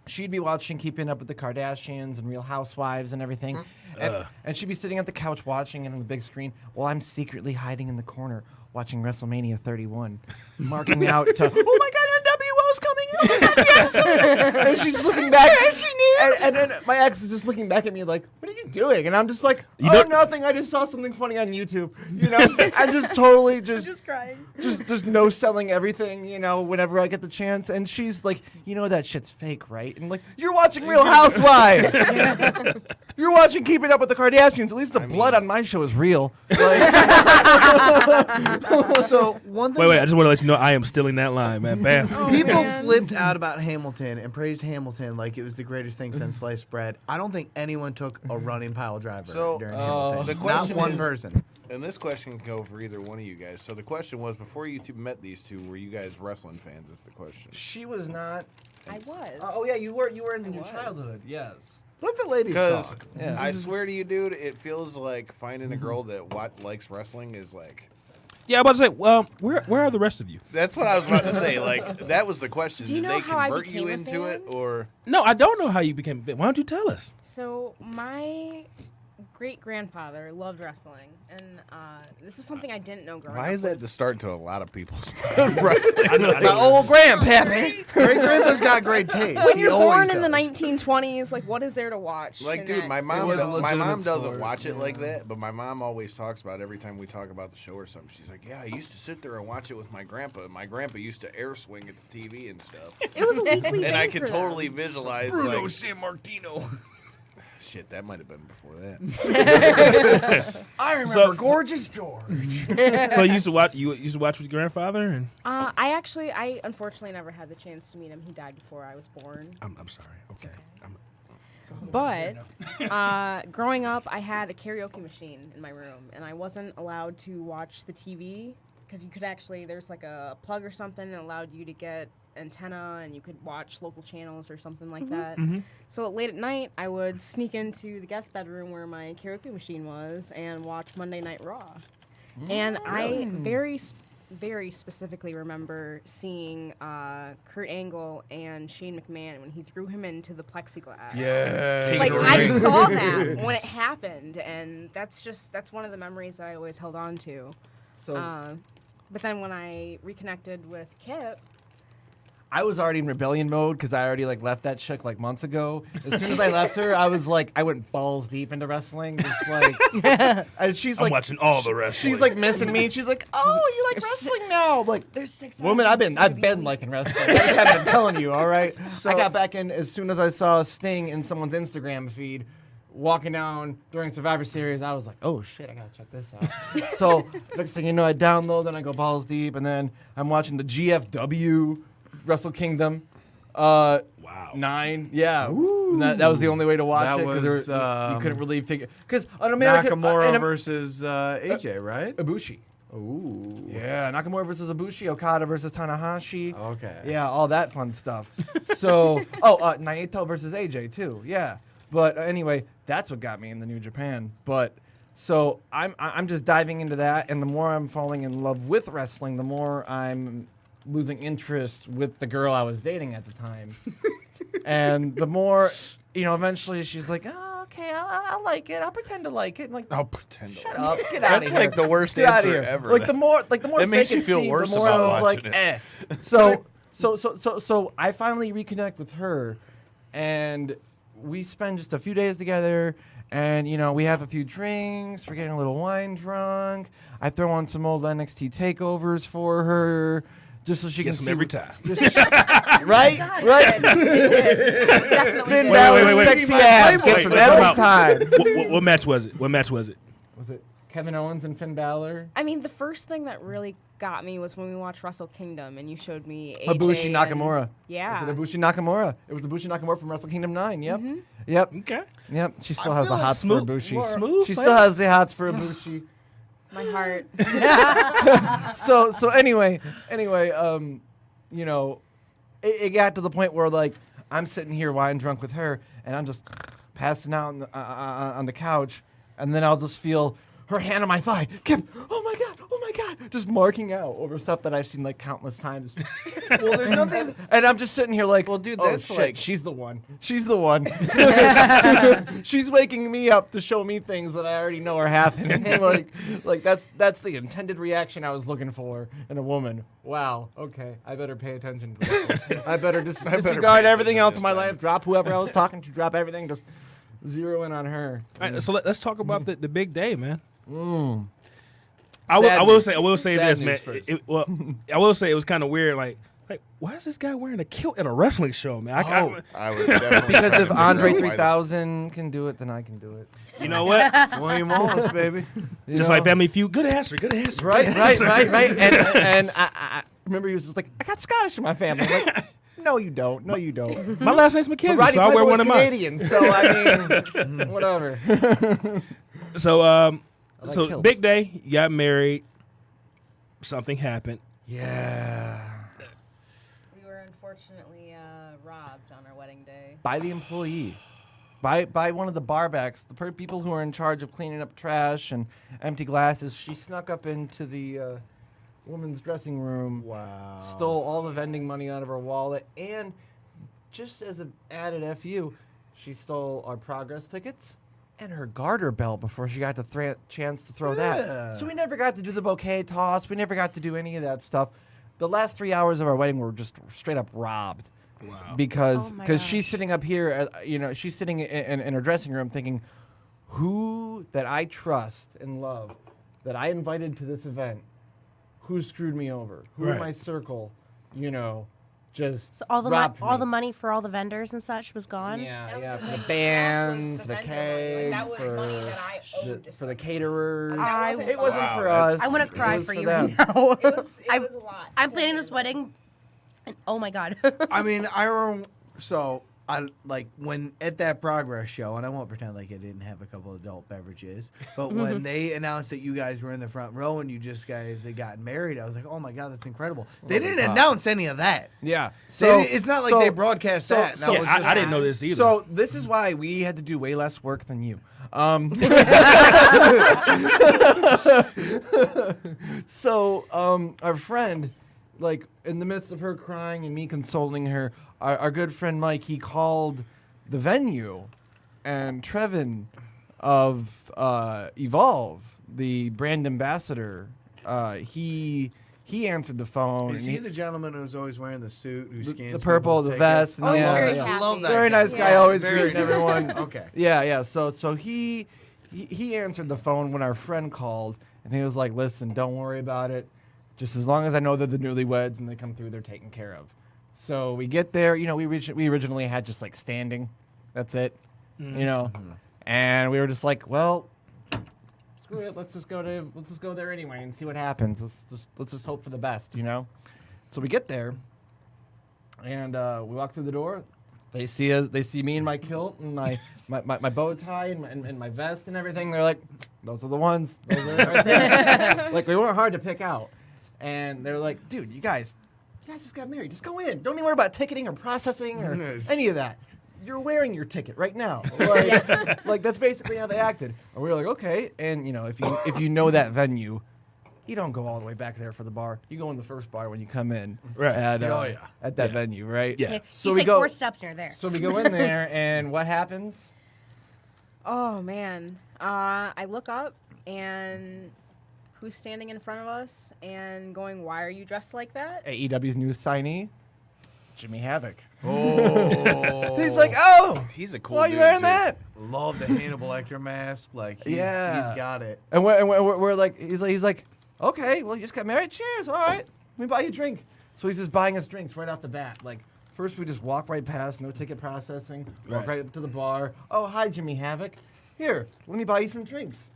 she'd be watching Keeping Up with the Kardashians and Real Housewives and everything. And she'd be sitting at the couch watching it on the big screen while I'm secretly hiding in the corner watching WrestleMania 31, marking out to, oh my God, NWO's coming in. Oh my God, yes. And she's looking back. And then my ex is just looking back at me like, what are you doing? And I'm just like, nothing. I just saw something funny on YouTube. I'm just totally just crying. just no selling everything, whenever I get the chance. And she's like, that shit's fake, right? And like, you're watching Real Housewives. You're watching Keeping Up with the Kardashians. At least the blood on my show is real. Like, So one thing Wait. I just want to let you know I am still in that line, man. Bam. people flipped out about Hamilton and praised Hamilton like it was the greatest thing since sliced bread. I don't think anyone took a running pile driver So, during Hamilton. the Not question one is- person. And this question can go for either one of you guys. So the question was, before you two met these two, were you guys wrestling fans? Is the question. she was not. I was. Oh yeah, you were in your was. childhood. Yes. Let the ladies Because talk. Yeah. I swear to you, dude, it feels like finding a girl that likes wrestling is like. Yeah, I'm about to say, well, where are the rest of you? That's what I was about to say. Like that was the question. Do you Did know they how I convert you became a into it, fan? or No, I don't know how you became a fan. Why don't you tell us? So my great-grandfather loved wrestling, and this was something I didn't know growing up. why is that was- the start to a lot of people's wrestling? I know. My old grandpappy. Great grandpa's got great taste. When He you're always born in the does. 1920s, like what is there to watch? Like, in dude, that my mom, was a my legitimate mom doesn't sport, watch it like that, but my mom always talks about it every time we talk about the show or something. She's like, "Yeah, I used to sit there and watch it with my grandpa. My grandpa used to air swing at the TV and stuff." It was a weekly thing And I for could them. totally visualize Bruno like, San Martino. shit, that might have been before that. I remember So- Gorgeous George. So you used to watch. You used to watch with your grandfather, and I unfortunately never had the chance to meet him. He died before I was born. I'm sorry. Okay. But growing up, I had a karaoke machine in my room, and I wasn't allowed to watch the TV because you could actually, there's like a plug or something that allowed you to get antenna and you could watch local channels or something like that. So late at night, I would sneak into the guest bedroom where my karaoke machine was and watch Monday Night Raw. And I very specifically remember seeing Kurt Angle and Shane McMahon when he threw him into the plexiglass. Yeah. Like, I saw that when it happened, and that's one of the memories that I always held on to. So But then when I reconnected with Kip, I was already in rebellion mode because I already like left that chick like months ago. As soon as I left her, I was like, I went balls deep into wrestling. Just like, and she's I'm like, watching all the wrestling. she's like missing me. She's like, oh, you like wrestling now? I'm like, There's 6 woman, I've been liking wrestling. I haven't been telling you, all right. I got back in as soon as I saw Sting in someone's Instagram feed. Walking down during Survivor Series, I was like, oh shit, I gotta check this out. So next thing you know, I download, then I go balls deep, and then I'm watching the GFW Wrestle Kingdom. Wow. 9, yeah. That was the only way to watch That it because was, you couldn't really figure. Because on American Nakamura versus AJ, right? Ibushi. Ooh. Yeah, Nakamura versus Ibushi, Okada versus Tanahashi. Okay. Yeah, all that fun stuff. So, Naito versus AJ too. Yeah. But anyway, that's what got me in the New Japan. But so I'm just diving into that, and the more I'm falling in love with wrestling, the more I'm losing interest with the girl I was dating at the time. And the more, eventually she's like, oh, okay, I'll like it. I'll pretend to like it. I'm like, I'll pretend. shut up, get out of here. That's like the worst Get outta answer here. ever. Like the more It makes you feel vacancy, worse the more about I was like, watching it. So I finally reconnect with her, and we spend just a few days together, and we have a few drinks. We're getting a little wine drunk. I throw on some old NXT takeovers for her, just so she Get can some see every time. right. definitely Finn did. Balor's wait. sexy ass Wait, gets some wait, every time out. time. What match was it? Was it Kevin Owens and Finn Balor? I mean, the first thing that really got me was when we watched Wrestle Kingdom and you showed me AJ Ibushi and- Nakamura. Yeah. Was it Ibushi Nakamura? It was Ibushi Nakamura from Wrestle Kingdom 9. Yep. Yep. Okay. Yep. She still I has the feel like hots for smooth- Ibushi. smooth She player. still has the hots for Ibushi. My heart. So anyway, it got to the point where like I'm sitting here wine drunk with her, and I'm just passing out on the couch, and then I'll just feel her hand on my thigh. Kip, oh my god, just marking out over stuff that I've seen like countless times. Well, there's nothing. And I'm just sitting here like, Well, dude, oh that's shit, like- she's the one. She's the one. She's waking me up to show me things that I already know are happening. like that's the intended reaction I was looking for in a woman. Wow. Okay, I better pay attention to this. I better better disregard pay everything attention else this in my time. life. Drop whoever I was talking to. Drop everything. Just zero in on her. All right, so let's talk about the big day, man. Sad I will news. say Sad this, news man. first. I will say it was kind of weird. Like, why is this guy wearing a kilt at a wrestling show, man? I was definitely Because trying if to figure Andre out why the- 3000 can do it, then I can do it. you know what? William Wallace, baby. You Just know? like Family Feud. Good answer. Right. And I remember he was just like, I got Scottish in my family. I'm like, no, you don't. No, you don't. My last name's But McKenzie, Roddy so I wear Piper one was of mine. Canadian, so I mean, whatever. So, like kilts. big day. You got married. Something happened. Yeah. We were unfortunately robbed on our wedding day. By the employee. By one of the barbacks, the people who are in charge of cleaning up trash and empty glasses. She snuck up into the woman's dressing room. Wow. Stole all the vending money out of her wallet, and just as an added FU, she stole our progress tickets and her garter belt before she got the chance to throw that. So we never got to do the bouquet toss. We never got to do any of that stuff. The last 3 hours of our wedding were just straight up robbed. Wow. Because Oh my she's sitting up here, she's sitting in her dressing room thinking, who that I trust and love, that I invited to this event, who screwed me over? Who in Right. my circle, just So all the robbed all me? the money for all the vendors and such was gone. Yeah, for the band, for the cake, for the caterers. It wasn't for us. I want to It cry was for you them. right now. It was a lot. I'm planning this wedding, and oh my god. I mean, I remember. So I like when at that Progress show, and I won't pretend like I didn't have a couple adult beverages, but when they announced that you guys were in the front row and you just guys had gotten married, I was like, oh my God, that's incredible. They didn't announce any of that. Yeah. So it's not like they broadcast that. Yeah, I didn't know this either. So this is why we had to do way less work than you. So our friend, like in the midst of her crying and me consoling her, our good friend Mike, he called the venue, and Trevin of Evolve, the brand ambassador, he answered the phone. Is he the gentleman who's always wearing the suit, who scans the purple, people's the vest, tickets? and he's yeah, very yeah. happy. I love that Very guy. nice guy, Yeah. always Very greeting nice everyone. guy. Okay. Yeah. So he answered the phone when our friend called, and he was like, "Listen, don't worry about it. Just as long as I know they're the newlyweds and they come through, they're taken care of." So we get there. You know, we originally had just like standing. That's it. You know, and we were just like, well, screw it. Let's just go there anyway and see what happens. Let's just hope for the best. You know. So we get there, and we walk through the door. They see us. They see me in my kilt and my bow tie and my vest and everything. They're like, those are the ones. Those are right there. Like, we weren't hard to pick out. And they're like, dude, you guys just got married. Just go in. Don't even worry about ticketing or processing or any of that. You're wearing your ticket right now. Like that's basically how they acted. And we were like, okay. And you know, if you know that venue, you don't go all the way back there for the bar. You go in the first bar when you come in at that venue, right? Yeah. So he's like 4 steps near there. So we go in there, and what happens? Oh man, I look up and who's standing in front of us and going, "Why are you dressed like that?" AEW's new signee, Jimmy Havoc. Oh. He's like, oh, He's a cool why are dude, you wearing too. that? Love the Hannibal Lecter mask. Like, he's got it. And we're like, he's like, okay, well, you just got married. Cheers. All right, let me buy you a drink. So he's just buying us drinks right off the bat. Like, first we just walk right past, no ticket processing. Walk right up to the bar. Oh, hi, Jimmy Havoc. Here, let me buy you some drinks.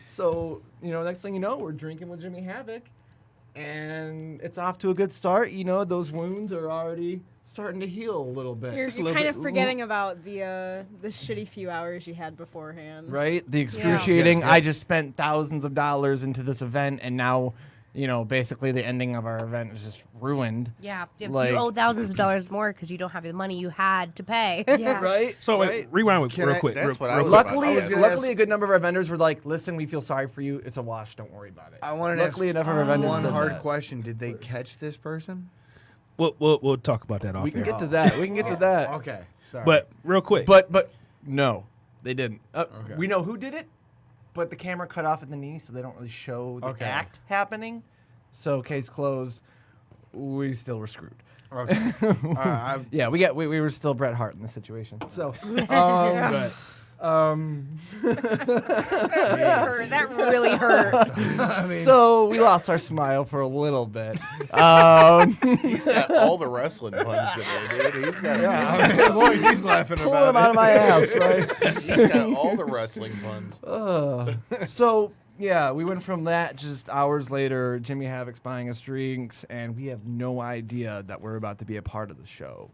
So, you know, next thing you know, we're drinking with Jimmy Havoc, and it's off to a good start. You know, those wounds are already starting to heal a little bit. You're Just a little kind bit. of forgetting about the shitty few hours you had beforehand. Right? The excruciating, I just spent thousands of dollars into this event, and now, you know, basically the ending of our event is just ruined. Yeah, Like- you owe thousands of dollars more because you don't have the money you had to pay. Yeah. Right? So right? rewind real quick. That's what I real was quick. about. Luckily, I was luckily, a good number of our vendors were like, "Listen, we feel sorry for you. It's a wash. Don't worry about it." I wanted to Luckily, ask enough of our vendors one did hard that. question. Did they catch this person? We'll talk about that off We can air. get to that. We can get to that. Okay. Sorry. But real quick. But no, they didn't. Okay. We know who did it, but the camera cut off at the knee, so they don't really show the Okay. act happening. So case closed. We still were screwed. Okay. Yeah, we were still Bret Hart in this situation. So, But That really hurt. so we lost our smile for a little bit. He's got all the wrestling puns today, dude. He's got as long as he's laughing Pulling about them out of my ass, right? he's got all the wrestling puns. So yeah, we went from that just hours later. Jimmy Havoc's buying us drinks, and we have no idea that we're about to be a part of the show.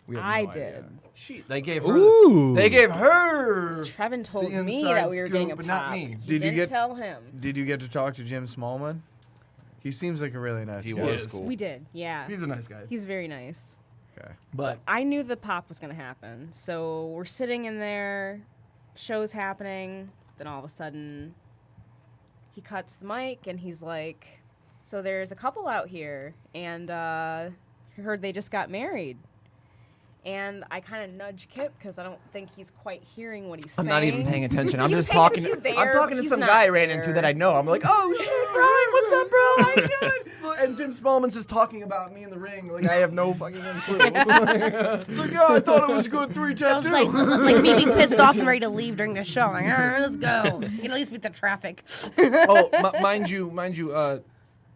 We have I no idea. did. They gave her. Ooh. They gave her. Trevin told The me inside that we were getting a scoop, pop. but not me. He Did you didn't get- tell him. Did you get to talk to Jim Smallman? He seems like a really nice He guy. was cool. We did, yeah. He's a nice guy. He's very nice. Okay. But I knew the pop was gonna happen, so we're sitting in there, show's happening. Then all of a sudden, he cuts the mic and he's like, "So there's a couple out here, and heard they just got married." And I kind of nudge Kip because I don't think he's quite hearing what he's I'm saying. not even paying attention. I'm He's just paying- talking. he's I'm there, talking but to he's some not guy I ran into there. that I know. I'm like, oh shit, Brian, what's up, bro? How you doing? And Jim Smallman's just talking about me in the ring. Like I have no fucking clue. It's like, yeah, I thought it was a good 3 I was tattoo. like me being pissed off and ready to leave during the show. Like, let's go. You can at least beat the traffic. Oh, mind you,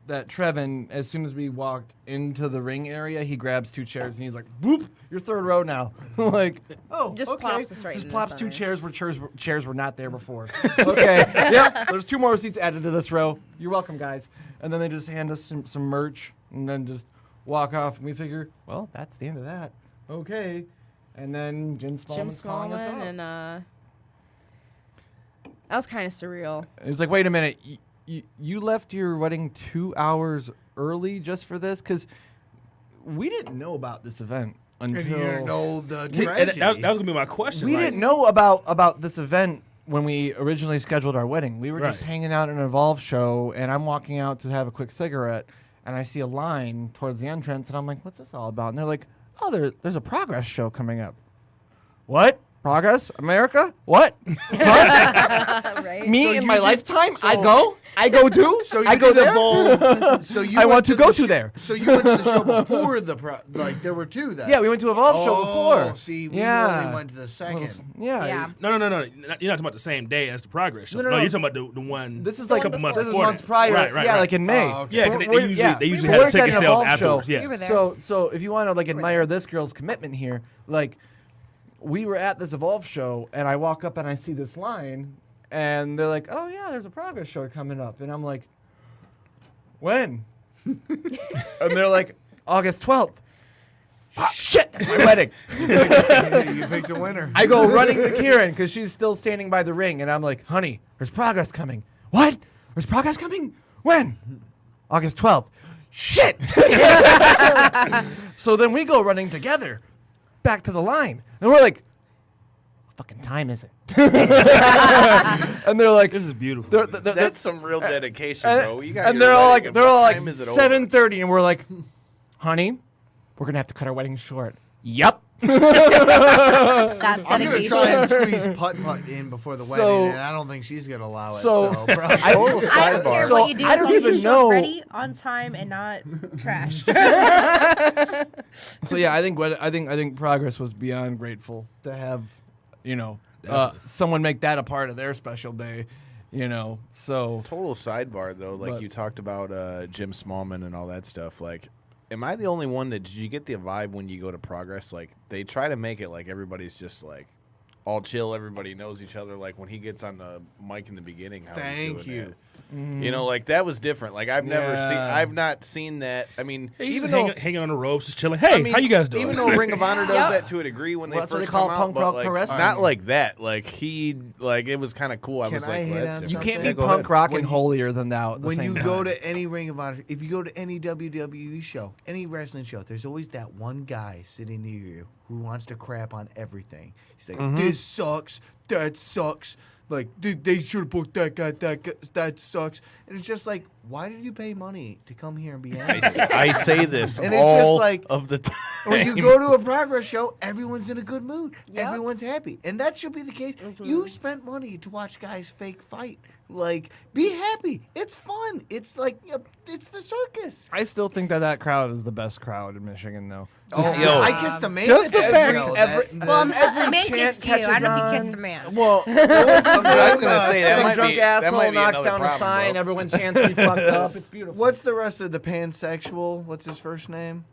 that Trevin, as soon as we walked into the ring area, he grabs 2 chairs and he's like, "Boop, you're third row now." Like, oh, Just okay. plops us right Just in the plops 2 center. chairs where chairs were not there before. Okay, yep. There's 2 more seats added to this row. You're welcome, guys. And then they just hand us some merch and then just walk off, and we figure, well, that's the end of that. Okay. And then Jim Smallman's calling us up. and that was kind of surreal. It was like, wait a minute, you left your wedding 2 hours early just for this? Because we didn't know about this event until... And you didn't know the And tragedy. that was going to be my question. We like, didn't know about this event when we originally scheduled our wedding. We were just Right. hanging out at an Evolve show, and I'm walking out to have a quick cigarette, and I see a line towards the entrance, and I'm like, what's this all about? And they're like, oh, there's a Progress show coming up. What? Progress? America? What? Right? Me So in you my did- lifetime? so- I go too? So you I go did there? Evolve. So you I went want to go the to there. So you went to the show before like there were two then. Yeah, we went to Evolve show before. See, we yeah. only went to the second. Yeah. Yeah. No. You're not talking about the same day as the Progress show. No, No, no. you're talking about the one. This is a like couple months this is before months that. prior. Right, yeah, right. like in May. Oh, okay. Yeah, So 'cause we're- they usually we're have ticket at an sales Evolve afterwards. show. Yeah. You were there. So if you want to like admire this girl's commitment here, like we were at this Evolve show, and I walk up and I see this line, and they're like, "Oh yeah, there's a Progress show coming up," and I'm like, "When?" And they're like, "August 12th." Shit, that's my wedding. You picked a winner. I go running to Kieran because she's still standing by the ring, and I'm like, "Honey, there's Progress coming." What? There's Progress coming? When? August 12th. Shit. So then we go running together back to the line, and we're like, "What fucking time is it?" And they're like, This is beautiful. That's some real dedication, bro. You got and your they're all wedding, like, what time is it over? 7:30, and we're like, "Honey, we're gonna have to cut our wedding short." Yup. That's I'm gonna dedication. try and squeeze putt in before the So- wedding, and I don't think she's gonna allow it. so- So, bro, I don't care So, what you do. I as don't long as you even show up know- ready on time and not trash. So yeah, I think Progress was beyond grateful to have, someone make that a part of their special day, So Total sidebar though, like But- you talked about Jim Smallman and all that stuff. Like, am I the only one that did you get the vibe when you go to Progress? Like, they try to make it like everybody's just like all chill, everybody knows each other. Like when he gets on the mic in the beginning, how Thank he's doing you. that. You know, like that was different. Like I've not seen that. I mean, Hey, even even though hanging on the ropes, just chilling. Hey, I mean, how you guys doing? Even though Ring of Honor does Yep. that to a degree when Well, they that's what first they call come punk out, but rock like, pro wrestling. not like that. Like it was kind of cool. I Can was I like, hit well, on that's something? you different. can't Yeah, be go punk ahead. rock When and you- holier than thou. At the when same you time. go to any Ring of Honor, if you go to any WWE show, any wrestling show, there's always that one guy sitting near you who wants to crap on everything. He's like, "This sucks. That sucks. Like they should have booked that guy. That sucks." And it's just like, why did you pay money to come here and be angry? I say this And it's just all like- of the time. When you go to a Progress show, everyone's in a good mood. Yep. Everyone's happy. And that should be the case. You spent money to watch guys fake fight. Like, be happy. It's fun. It's like, it's the circus. I still think that crowd is the best crowd in Michigan, though. Yo. I kiss the man. Just the fact Yo, every- that- well, Every a man chant kissed you. I catches don't know if on. you kissed a man. Well, I was gonna say that Some might drunk be that asshole might be knocks another down a problem, sign. bro. Everyone chants "We fucked up." It's beautiful. What's the rest of the pansexual? What's his first name?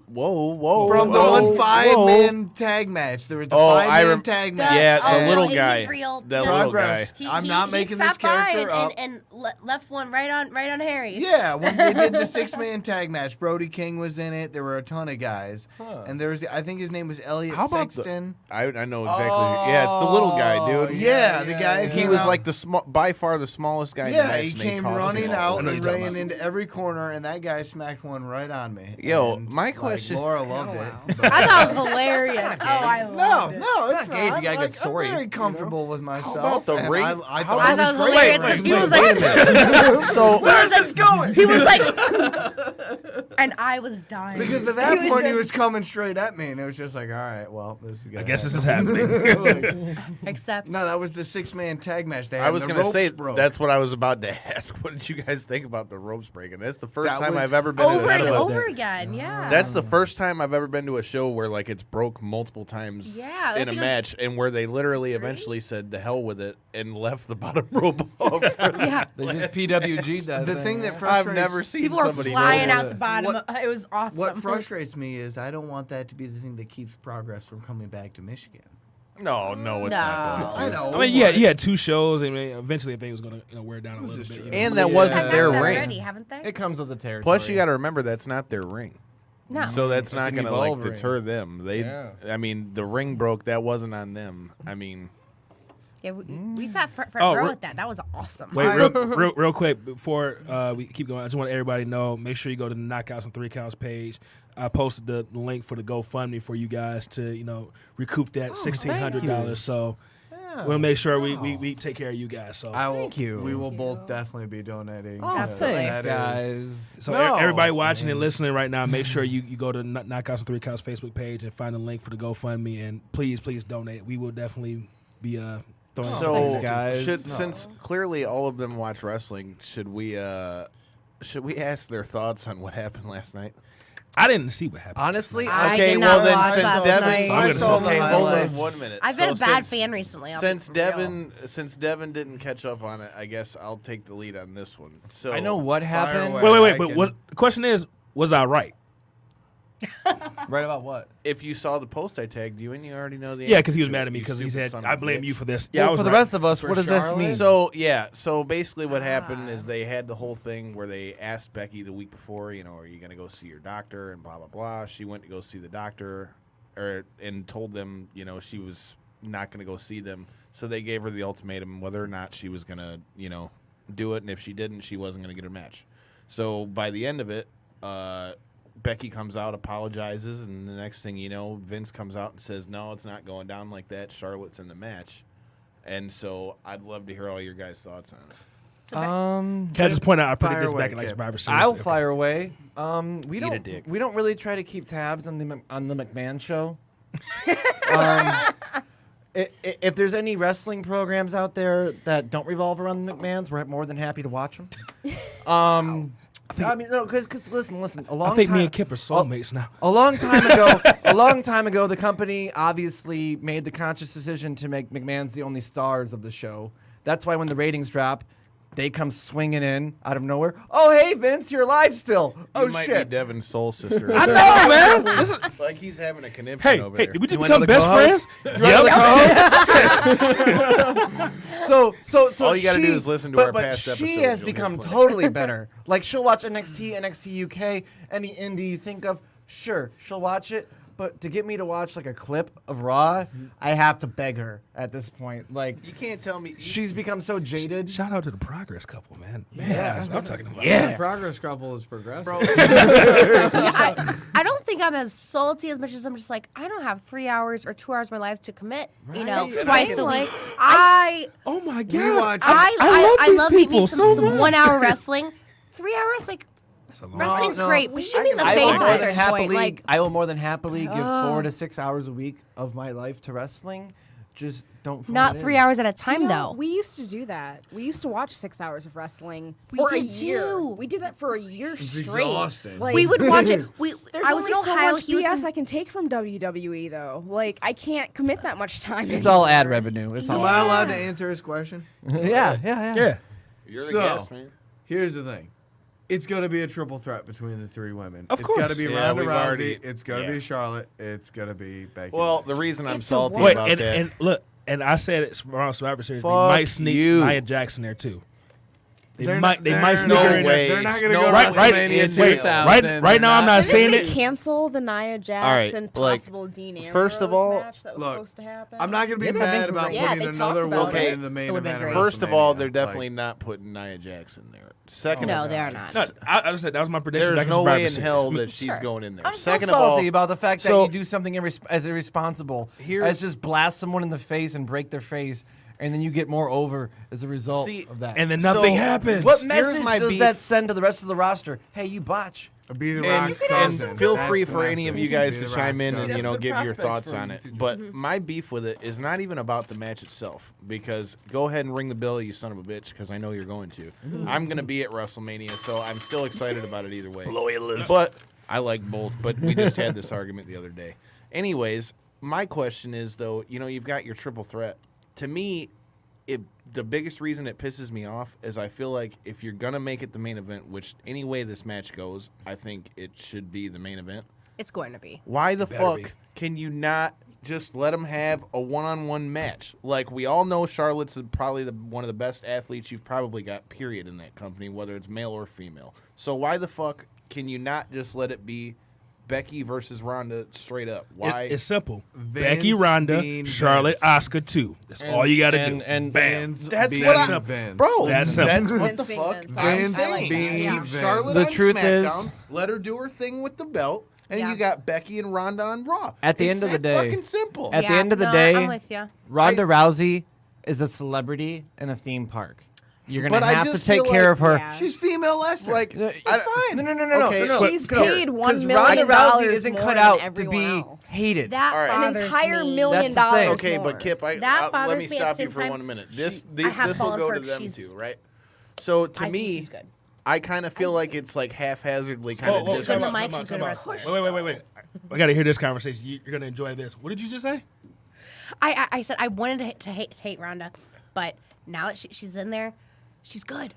Whoa! From the whoa, one five-man tag match. There was the Oh, five-man tag match. Yeah, the Oh, little he guy. was real. That No. little guy. Progress. I'm not making this stopped by character up. and left one right on Harry. Yeah, when they did the six-man tag match, Brody King was in it. There were a ton of guys, and there was, I think his name was Elliot How about Sexton. I know exactly. Yeah, it's the little guy, dude. Yeah, the guy. He was like the by far the smallest guy. in the Yeah, match, he and came tossed him running all out over. and ran into every corner, and that guy smacked one right on me. Yo, And, my like, question- Laura loved it. I thought it was hilarious. Oh, I No, loved it. no, it's not gay if you got a good Like, story, I'm very comfortable with myself. about the and ring? I I thought thought it it was was great. hilarious because he was like, So "Where's this going?" He was like, and I was dying Because at that point he just- was coming straight at me, and it was just like, all right, well, this is I gonna guess this is happen. happening. Except No, that was the six-man tag match. They had I was and the gonna say ropes broke. that's what I was about to ask. What did you guys think about the ropes breaking? That's the first That time was I've ever been over to and a show. over again. Yeah. That's the first time I've ever been to a show where like it's broke multiple times Yeah, in a because- match, and where they literally eventually said the hell with it and left the bottom rope off. yeah. They just PWG'd that. the thing that I've frustrates never seen People are somebody flying know out the bottom. What- It was awesome. What frustrates me is I don't want that to be the thing that keeps Progress from coming back to Michigan. No, it's not going to. I know. I mean, you had two shows, and eventually, I think it was going to wear down a little bit. And that wasn't I've their done that ring. already, haven't they? It comes with the territory. Plus, you got to remember that's not their ring. No. So that's It's not an going to like Evolve ring. deter them. Yeah. I mean, the ring broke. That wasn't on them. I mean, Yeah, we sat front Oh, row we're- at that. That was awesome. Wait, real quick before we keep going, I just want everybody to know. Make sure you go to the Knockouts and 3 Counts page. I posted the link for the GoFundMe for you guys to recoup that $1,600. So we'll make sure we take care of you guys. So Thank you. We will both definitely be donating. Oh, because thanks, that guys. is- So No. everybody watching and listening right now, make sure you go to Knockouts and 3 Counts Facebook page and find the link for the GoFundMe, and please donate. We will definitely be throwing so thanks, guys. since clearly all of them watch wrestling, should we ask their thoughts on what happened last night? I didn't see what happened. Honestly, I Okay, did well not then, watch since last Devin, night. I'm gonna saw say- the okay, hold on highlights. 1 minute. I've been So a bad since- fan recently. I'll Since be real. Devin didn't catch up on it, I guess I'll take the lead on this one. So I know what happened. away. Wait, I but can- the question is, was I right? Right about what? if you saw the post I tagged you in, you already know the Yeah, answer because he was to mad it, at me you because he stupid said, son of I a blame bitch. you for this. Yeah, I Well, was for the right. rest of us, For what does this Charlotte? mean? So basically what happened is they had the whole thing where they asked Becky the week before, are you going to go see your doctor and blah, blah, blah. She went to go see the doctor and told them, she was not going to go see them. So they gave her the ultimatum whether or not she was going to, do it. And if she didn't, she wasn't going to get her match. So by the end of it, Becky comes out, apologizes, and the next thing you know, Vince comes out and says, no, it's not going down like that. Charlotte's in the match. And so I'd love to hear all your guys' thoughts on it. Can I just point out, I predicted this Fire back in away, like Kip. Survivor Series. I'll Okay. fire away. We Eat a don't. dick. We don't really try to keep tabs on the McMahon show. If there's any wrestling programs out there that don't revolve around the McMahons, we're more than happy to watch them. I mean, no, because listen. A long I think time, me and Kip are soulmates now. A long time ago, the company obviously made the conscious decision to make McMahon's the only stars of the show. That's why when the ratings drop, they come swinging in out of nowhere. Oh, hey, Vince, you're alive still. Oh, You might shit. be Devin's soul sister. I know, man. This is, Like he's having a conniption hey, over hey, there. did we just You become wanna best co-host? friends? So All you gotta she- do is listen to our but past she episodes, has you'll hear become plenty. totally better. Like she'll watch NXT UK, any indie you think of. Sure, she'll watch it. But to get me to watch like a clip of Raw, I have to beg her at this point. Like You can't tell me. she's become so jaded. Shout out to the Progress couple, man. Yeah, that's what I'm talking about. The progress couple is progressive. I don't think I'm as salty as much as I'm just like, I don't have 3 hours or 2 hours of my life to commit, Right. twice a Like, week. I Oh my We god. watch- I love these me people some so much. 1 hour wrestling. 3 hours, like, That's a long wrestling's no. great. We should be the I face will at more a than certain happily. point. Like, I will more than happily give 4 to 6 hours a week of my life to wrestling. Just don't. phone not it 3 in. hours at a Do time, you know, though. we used to do that. We used to watch 6 hours of wrestling We for a did year. too. We did that for a year straight. exhausting. Like, We would watch it. There's I was only in so Ohio. much He was BS in- I can take from WWE though. Like I can't commit that much time. It's all ad anymore. revenue. It's Am all. I allowed to answer his question? Yeah. Yeah. You're the So- guest, man. Here's the thing. It's going to be a triple threat between the three women. Of It's got to course. be Yeah, Ronda we've Rousey. already- It's got to yeah. be Charlotte. It's got to be Becky. Well, Lynch. the reason I'm It's a salty war. Wait, about that. and look, and I said it's around Survivor Series. They Fuck might sneak you. Nia Jackson there too. They They're might not- sneak they're her in not- there. They're not going to No, go to right, WrestleMania wait, 2000. right now I'm not Didn't saying they it. cancel the Nia right, Jackson like, possible Dean Ambrose first of all, match that was look, supposed to happen? I'm not going to be Yeah, but I mad think about yeah, putting they another talked about woman it. in the main It would've been event. great. of First of all, WrestleMania. they're definitely Like, not putting Nia Jackson there. Second No, of they all, are not. No, I just said that was my prediction. there's back in no Survivor way in Series. hell that she's Sure. going in there. I'm Second so of all, salty about the fact that so- you do something as irresponsible as just blast someone in the face and break their face, and then you get more over as a result See, of that. and then nothing So, happens. what here's message my does beef. that send to the rest of the roster? Hey, you botch. be the and, Rock's and cousin. feel That's free the for any of message. you guys Be to the chime Rock's in and cousin. That's a good give your prospect thoughts for on you it. to do. But my beef with it is not even about the match itself. Because go ahead and ring the bell, you son of a bitch, because I know you're going to. I'm going to be at WrestleMania, so I'm still excited about it either way. Loyalist. But I like both. But we just had this argument the other day. Anyways, my question is though, you've got your triple threat. To me, the biggest reason it pisses me off is I feel like if you're gonna make it the main event, which any way this match goes, I think it should be the main event. It's going to be. Why the better fuck be. can you not just let them have a one-on-one match? Like, we all know Charlotte's probably one of the best athletes you've probably got, period, in that company, whether it's male or female. So why the fuck can you not just let it be Becky versus Ronda straight up. Why? It's simple. Vince Becky, Ronda, being Charlotte, Vince. Asuka, 2. That's all you got to do. and Bam. That's being what I, Vince. bro. That's That's simple. what Vince the being fuck. Vince. I'm Vince saying. being Keep Vince. Charlotte The on truth is- SmackDown, let her do her thing with the belt, and Yeah. you got Becky and Ronda on Raw. At the It's end of the that day- fucking simple. At the end of the no, day, I'm with you. Ronda Rousey is a celebrity in a theme park. You're But gonna I have to just take feel care like- of her. Yeah. She's female Lesnar. Like, It's I- fine. No. Okay, no. She's Here, paid $1 Because million Ronda Rousey isn't more cut than out to everyone be else. hated. That All right. An bothers entire me. $1 million That's the thing. Okay, more. but Kip, That let bothers me me. At stop the you same for time, 1 minute. I This have will fallen go for to it. them She's- too, right? So to I think me, she's good. I kind of feel like it's like haphazardly kind of Whoa, She's good time in the out, mic, time she's out, good in time out. wrestling. Wait. I got to hear this conversation. You're going to enjoy this. What did you just say? I said I wanted to hate Ronda, but now that she's in there, she's good.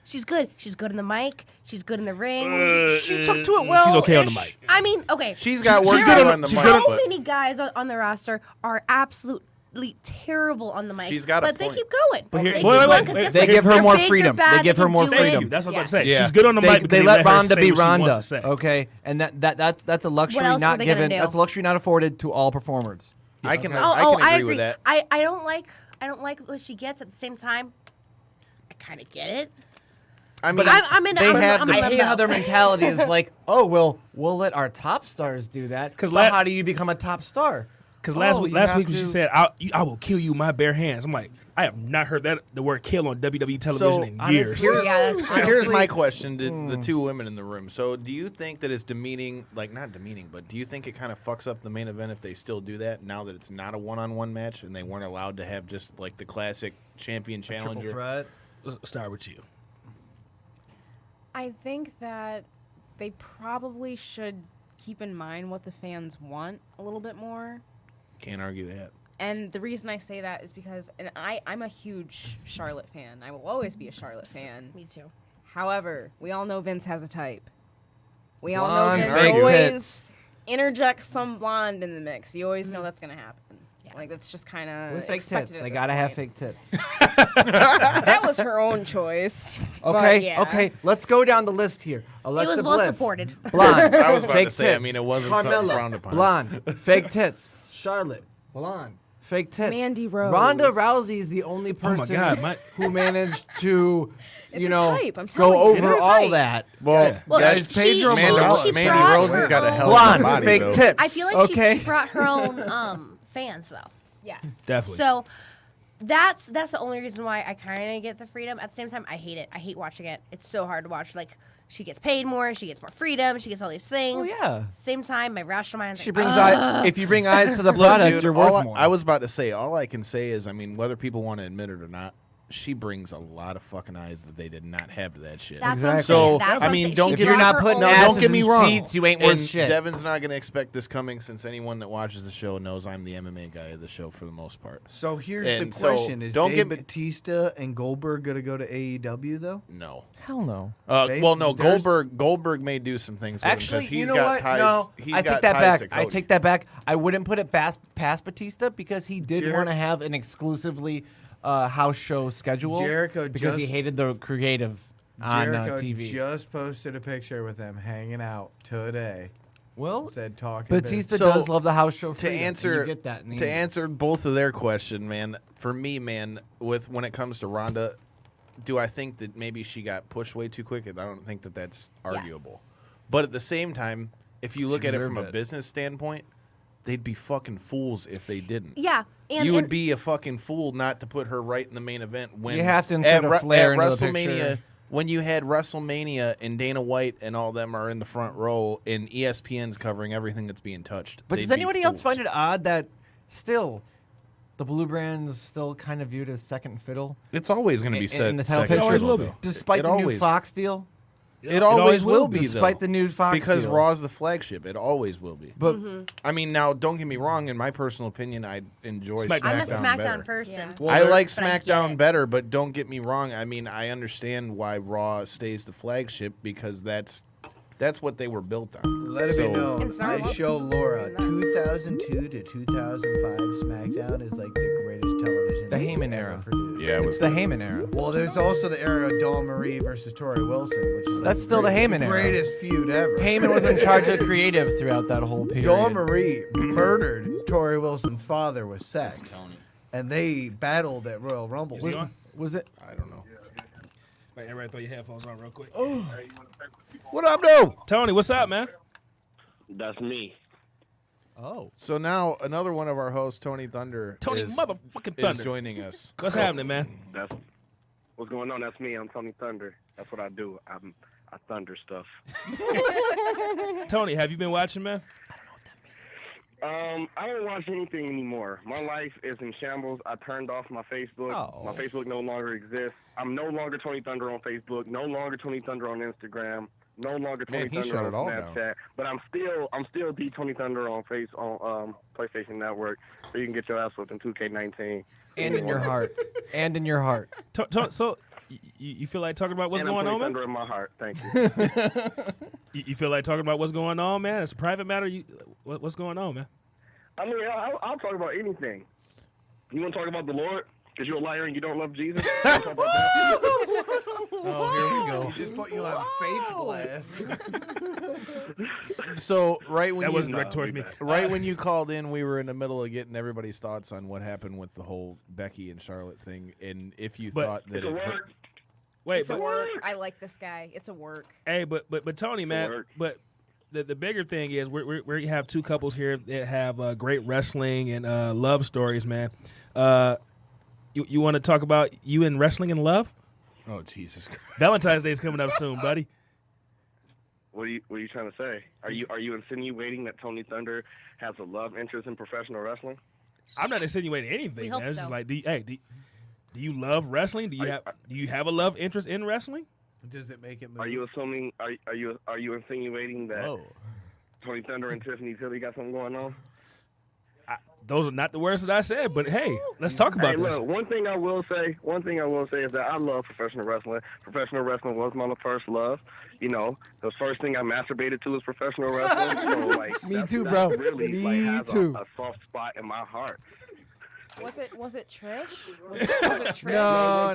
She's good. She's good in the mic. She's good in the ring. She took to it well. She's okay on the mic. I mean, okay. she's got She's work good to on- do on the she's mic. good How but many guys on the roster are absolutely terrible on the mic? She's got a but they point. keep going. But here- They wait, keep wait, going wait, 'cause wait. guess They what? give her They're more big, freedom. they're bad, They give her can more do it. freedom. Thank you. That's what I'm about to say. Yeah. She's good on the mic, but They let let her Ronda say be what she wants Ronda, to say. okay, and that's a luxury else are not they gonna given. do? That's a luxury not afforded to all performers. I can I agree agree. with that. I don't like what she gets. At the same time, I kind of get it. I mean, I'm in. they I'm, have I'm the- in I hate limbo. how their mentality is like, oh well, we'll let our top stars do that. 'Cause But la- how do you become a top star? Because last Oh, week you when have she to- said, I will kill you with my bare hands. I'm like, I have not heard the word kill on WWE television in honestly- years. Here's, Yeah, that's true. here's my question to the two women in the room. So, do you think that it's demeaning, like not demeaning, but do you think it kind of fucks up the main event if they still do that now that it's not a one-on-one match and they weren't allowed to have just like the classic champion challenger? threat. Let's start with you. I think that they probably should keep in mind what the fans want a little bit more. Can't argue that. And the reason I say that is because I'm a huge Charlotte fan. I will always be a Charlotte fan. Me too. However, we all know Vince has a type. We all Blonde, know fake Vince always tits. interjects some blonde in the mix. You always know that's going to happen. Yeah. Like, that's just kind of With fake expected tits, at they this gotta have point. fake tits. That was her own choice. But Okay, yeah. okay, let's go down the list here. Alexa It was well Bliss, supported. blonde. I was about fake to say, tits. I mean, it wasn't something Carmella, frowned upon. blonde, fake tits. Charlotte, blonde, fake tits. Mandy Rose. Ronda Rousey is the only Oh my person God, who managed to, It's you a know, type, I'm go telling you. over It's a all type. that. Well, Well, guys, Pedro Morales. Mandy brought Rose has her got a own- hell of a Blonde, body, fake though. tits. I feel like okay. she brought her own fans though. Yes. Definitely. So that's the only reason why I kind of get the freedom. At the same time, I hate it. I hate watching it. It's so hard to watch. Like she gets paid more, she gets more freedom, she gets all these things. Oh, yeah. Same time, my rational mind's She like, brings "Ugh." if you bring eyes to the Look, product, dude, you're all worth more. I was about to say, all I can say is, I mean, whether people want to admit it or not, she brings a lot of fucking eyes that they did not have to that shit. That's what I'm Exactly. saying. So, That's what I I'm mean, saying. don't She if get you're brought not her putting own- asses don't get me in wrong. seats, you ain't worth And shit. Devin's not going to expect this coming since anyone that watches the show knows I'm the MMA guy of the show for the most part. So here's And the so, question: Is don't Dave get me- Batista and Goldberg gonna go to AEW though? No. Hell no. Well, no. there's- Goldberg may do some things with him Actually, because you he's know got what? ties. No, he's I got take that ties back. to I Cody. take that back. I wouldn't put it past Batista because he did Jer- want to have an exclusively house show schedule. Jericho because he just- hated the creative on Jericho TV. just posted a picture with them hanging out today. Well, Said talking. Batista So, does love the house show. to freedom, and answer you get that in the to end. answer both of their question, man. For me, man, with when it comes to Ronda, do I think that maybe she got pushed way too quick? I don't think that that's arguable. But at the same time, if you look She at it from deserved a it. business standpoint, they'd be fucking fools if they didn't. Yeah, and You would and- be a fucking fool not to put her right in the main event when You have to insert a flair at into the WrestleMania. picture. When you had WrestleMania and Dana White and all them are in the front row and ESPN's covering everything that's being touched. But they'd does be anybody else fools. find it odd that still the blue brand is still kind of viewed as second fiddle? It's always going to be in set. the title second picture? always fiddle, will be. though. Despite It the new always- Fox deal? It always will be, Despite though. the new Fox Because deal. Raw's the flagship. It always will be. But I mean, now don't get me wrong. In my personal opinion, I enjoy SmackDown. I'm a SmackDown, SmackDown better. person. Yeah. I like but I get SmackDown it. better, but don't get me wrong. I mean, I understand why Raw stays the flagship because that's what they were built on. Let it So- be known. And Star I Wars. show Laura 2002 to 2005 SmackDown is like the greatest television The that was Heyman ever era. produced. Yeah, it was It's the Heyman era. Well, there's also the era of Dawn Marie versus Tori Wilson, which is like That's still the Heyman era. greatest feud ever. Heyman was in charge of creative throughout that whole period. Dawn Marie murdered Tori Wilson's father with sex, and they battled at Royal Rumble. Is he on? Was it? I don't know. Wait, everybody throw your headphones on real quick. What up, though? Tony, what's up, man? That's me. Oh. So now another one of our hosts, Tony Thunder, Tony is, motherfucking is Thunder. joining us. What's happening, man? That's what's going on. That's me. I'm Tony Thunder. That's what I do. I thunder stuff. Tony, have you been watching, man? I don't watch anything anymore. My life is in shambles. I turned off my Facebook. Oh. My Facebook no longer exists. I'm no longer Tony Thunder on Facebook. No longer Tony Thunder on Instagram. No longer Tony Man, he Thunder shut on it all Snapchat. down. But I'm still the Tony Thunder on PlayStation Network. So you can get your ass whooped in 2K19. And in your heart. And in your heart. So, you feel like talking about what's and going I'm on, Tony man? Thunder in my heart. Thank you. You feel like talking about what's going on, man? It's a private matter. What's going on, man? I mean, I'll talk about anything. You want to talk about the Lord? Because you're a liar and you don't love Jesus? You wanna talk about that? Oh, here we go. He just put you on faith blast. So right when That you wasn't direct towards me. right when you called in, we were in the middle of getting everybody's thoughts on what happened with the whole Becky and Charlotte thing, and if you But- thought that It's a it hurt. work. Wait, It's a but work. I like this guy. It's a work. hey, but Tony, man, Work. but the bigger thing is we have two couples here that have great wrestling and love stories, man. You want to talk about you in wrestling and love? Oh Jesus Christ! Valentine's Day is coming up soon, buddy. What are you trying to say? Are you insinuating that Tony Thunder has a love interest in professional wrestling? I'm not insinuating anything. We Man. hope It's so. just like, do you love wrestling? Do you have a love interest in wrestling? Does it make it move? Are you assuming? Are you insinuating that Oh, Tony Thunder and Tiffany Tilly got something going on? those are not the words that I said. But hey, let's talk about Hey, this. look, one thing I will say is that I love professional wrestling. Professional wrestling was my first love. You know, the first thing I masturbated to was professional wrestling. So, like, Me that's- too, that's bro. Really, Me like, has too. A soft spot in my heart. Was it Trish? Was it Trish?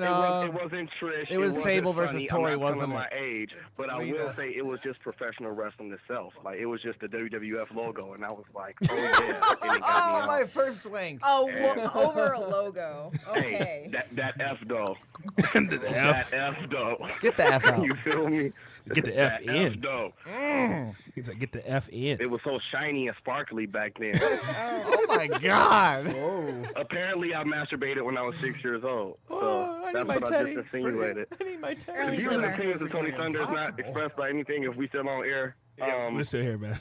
No, It wasn't Trish. It was wasn't Sable versus Sunny. Tori, I'm not telling wasn't my it? age, but I will say it was just professional wrestling itself. Like, it was just the WWF logo, and I was like, oh yeah. And it got me out. my first wank. Oh, over a logo. Hey, Okay. that F though. The F. That F though. Get the F out. You feel me? Get the F That in. though. He's like, get the F in. It was so shiny and sparkly back then. Oh my God. Apparently, I masturbated when I was 6 years old. So Oh, I need that's my what I teddy. just insinuated. I need my The teddy. views and opinions of Tony Thunder is not expressed by anything if we still on air. We're still here, man.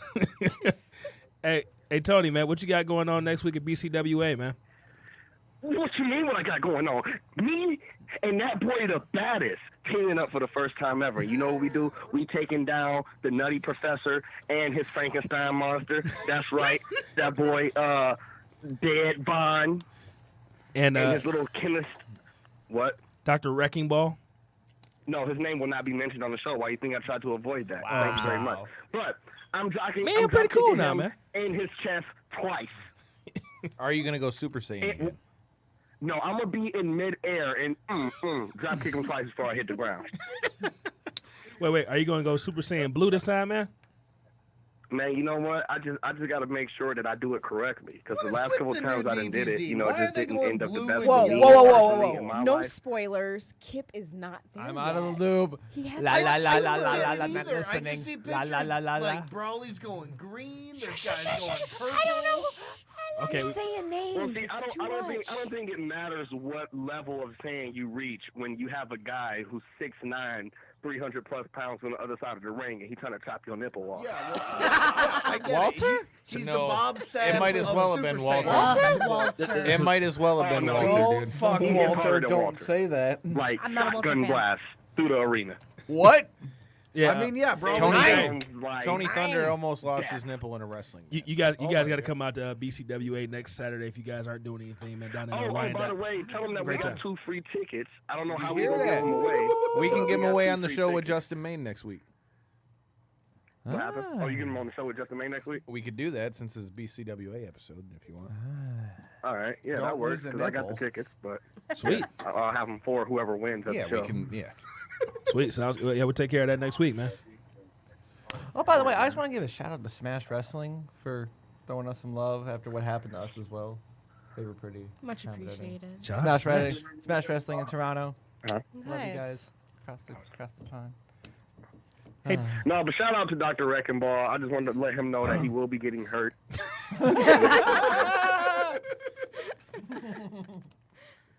hey, Tony, man, what you got going on next week at BCWA, man? What you mean what I got going on? Me and that boy the baddest teaming up for the first time ever. You know what we do? We taking down the Nutty Professor and his Frankenstein monster. That's right. That boy, Dead Bond And and his little chemist. What? Dr. Wrecking Ball. No, his name will not be mentioned on the show. Why you think I tried to avoid that? Thank you very much. But I'm jockeying. Man, I'm pretty cool dropkicking now, him man. In his chest twice. Are you gonna go Super Saiyan? again? No, I'm gonna be in midair and drop kick him twice before I hit the ground. Wait, are you going to go Super Saiyan Blue this time, man? Man, you know what? I just got to make sure that I do it correctly because the last couple times I done did it, you know, it just didn't end up the best. Whoa, for me whoa, whoa, personally whoa, in whoa. my No life. spoilers. Kip is not there I'm yet. out of the loop. He has La la la la la la la. I Not just see listening. pictures La la la la la. like Brawley's going green. There's guys going purple. I don't know. Okay. You're saying names. Well, see, It's too I much. don't think it matters what level of saying you reach when you have a guy who's 6'9", 300+ pounds on the other side of the ring, and he's trying to chop your nipple off. I get it. Walter? He's No. the Bob Sapp It might as of well have Super been Saiyan. Walter? It might as well have been no, Walter, Don't dude. fuck He hit Walter. harder than Don't Walter. say that. Like I'm not a Walter shotgun fan. blast through the arena. What? Yeah. I mean, yeah, bro. Tony- Like, Tony Thunder almost lost his nipple in a wrestling. you guys got to come out to BCWA next Saturday if you guys aren't doing anything, man. Down in Oh, Orlando. by the way, tell them that we Great got time. 2 free tickets. I don't know how we hear gonna give that? them away. We can give him got away 2 on the free show with tickets. Justin Maine next week. What happened? Oh, you get him on the show with Justin May next week? We could do that since it's BCWA episode if you want. All right. Yeah, Don't that works lose a because I got the nipple. tickets, but Sweet. I'll have them for whoever wins at Yeah, the show. we can. Yeah. Sweet. Sounds good. Yeah, we'll take care of that next week, man. Oh, by the way, I just want to give a shout out to Smash Wrestling for throwing us some love after what happened to us as well. They were pretty Much accommodating. appreciated. Smash Wrestling in Toronto. Uh-huh. Love you Nice. guys across the pond. Hey, no, but shout out to Dr. Wrecking Ball. I just wanted to let him know that he will be getting hurt.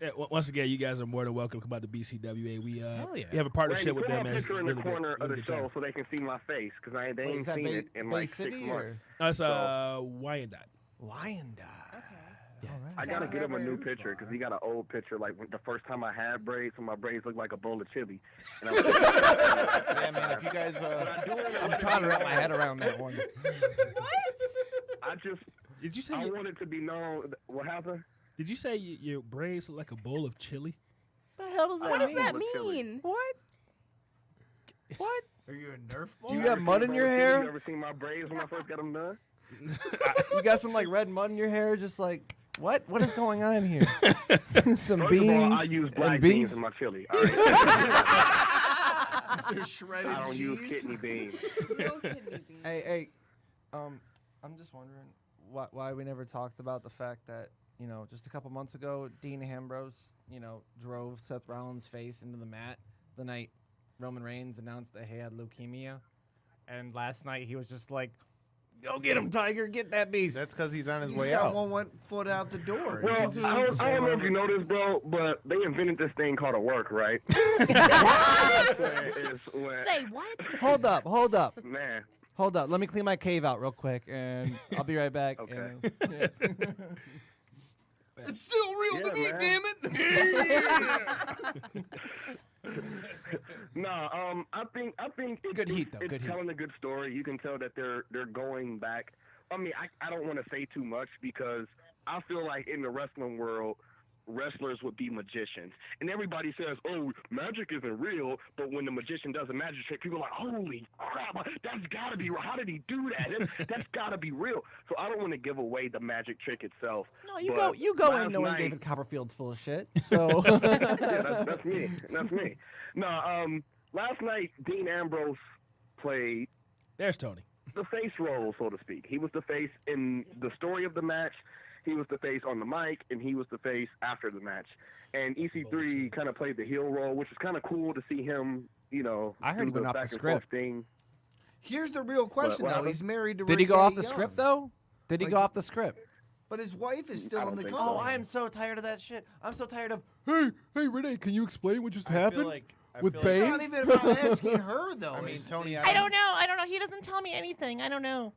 Yeah, once again, you guys are more than welcome to come out to BCWA. We yeah. we have a partnership Randy, with put them. my Man. It's picture in really the good. corner of Really the good time. show so they can see my face because they Wait, ain't is that seen it in Bay like 6 City months. or It's Wyandotte. Wyandotte? I gotta get him a new picture because he got an old picture like when the first time I had braids, when my braids looked like a bowl of chili. And I was Yeah, man. If you guys, I'm trying to wrap my head around that one. I just, Did you say I want it to be known. What happened? Did you say your braids look like a bowl of chili? The hell does that What does mean? that With chili. mean? What? What? Are you a Nerf ball? Do you have mud in your You hair? ever seen my braids when I first got them done? You got some like red mud in your hair? Just like what? What is going on here? Some First beans of all, I use black and beans beef. in my chili. All right? They're shredded I don't cheese. use kidney beans. No kidney beans. Hey, I'm just wondering why we never talked about the fact that, you know, just a couple months ago, Dean Ambrose, you know, drove Seth Rollins' face into the mat the night Roman Reigns announced that he had leukemia. And last night he was just like, go get him, Tiger, get that beast. that's because he's on his He's way got out. one foot out the door. You Well, can just I don't say know if whatever. you know this, bro, but they invented this thing called a work, right? Say what? Hold up. Man, Hold up. Let me clean my cave out real quick, and I'll be right back. Okay. It's still real to me, man. damn it. No, I think Good heat, though, It's good heat. telling a good story. You can tell that they're going back. I mean, I don't want to say too much because I feel like in the wrestling world, wrestlers would be magicians, and everybody says, "Oh, magic isn't real." But when the magician does a magic trick, people are like, "Holy crap, that's got to be real. How did he do that? That's got to be real." So I don't want to give away the magic trick itself. No, you but go last in knowing night- David Copperfield's full of shit. So Yeah, that's me. That's me. No, last night Dean Ambrose played There's Tony. the face role, so to speak. He was the face in the story of the match. He was the face on the mic, and he was the face after the match. And EC3 kind of played the heel role, which is kind of cool to see him, you know, I heard do he went off the back and script. forth thing. Here's the real question, what though. happened? He's married to did he Renee go off the Young, script though? Did he Like- go off the script? But his wife is still I in don't the think company. so. Oh, I am so tired of that shit. I'm so tired of. Hey, Renee, can you explain what just happened? With It's Bane? not even about asking her, though. I mean, It's- Tony, I don't know. He doesn't tell me anything. I don't know.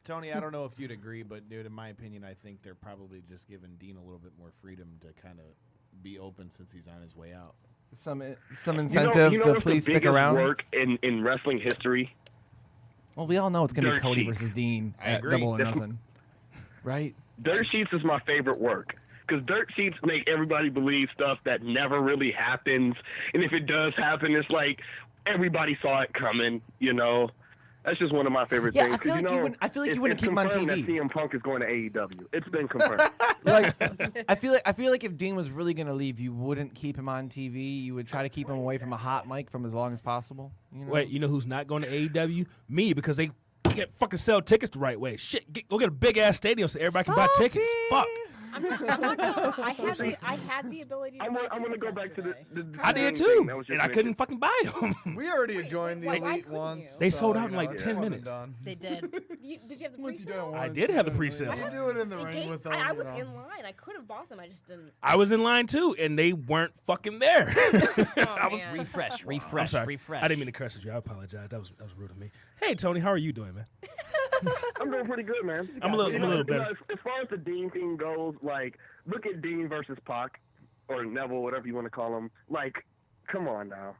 Tony, I don't know if you'd agree, but dude, in my opinion, I think they're probably just giving Dean a little bit more freedom to kind of be open since he's on his way out. Some You incentive know to what's please the stick biggest around. work in wrestling history? Well, we all know it's gonna be Dirt Cody sheets. versus Dean I at agree. Double or Nothing, right? Dirt sheets is my favorite work because dirt sheets make everybody believe stuff that never really happens, and if it does happen, it's like everybody saw it coming. You know, that's just one of my favorite Yeah, things. I feel 'cause, like you know, I feel like it's- you wouldn't it's keep him on confirmed TV. That CM Punk is going to AEW. It's been confirmed. Like, I feel like if Dean was really gonna leave, you wouldn't keep him on TV. You would try to keep him away from a hot mic from as long as possible. You know? Wait, you know who's not going to AEW? Me, because they can't fucking sell tickets the right way. Shit, go get a big ass stadium so everybody can buy tickets. Fuck. I'm not gonna, I had the ability to I'm buy going to tickets go back to yesterday. the I did thing too, that was just and I mentioned. couldn't fucking buy them. We already joined the why elite couldn't once. you? They so, sold out you in know, like it's 10 one and minutes. done. They did. Did you have the Once you done pre-sale? it I once, did have the you pre-sale. You do it in the They ring gave- with them. I you was know. in line. I could have bought them. I just didn't. I was in line too, and they weren't fucking there. I was man. refresh, I'm sorry. I didn't mean to curse at you. I apologize. That was rude of me. Hey Tony, how are you doing, man? I'm doing pretty good, man. I'm a little You better. know, as far as the Dean thing goes, like, look at Dean versus Pac, or Neville, whatever you want to call him. Like, come on now.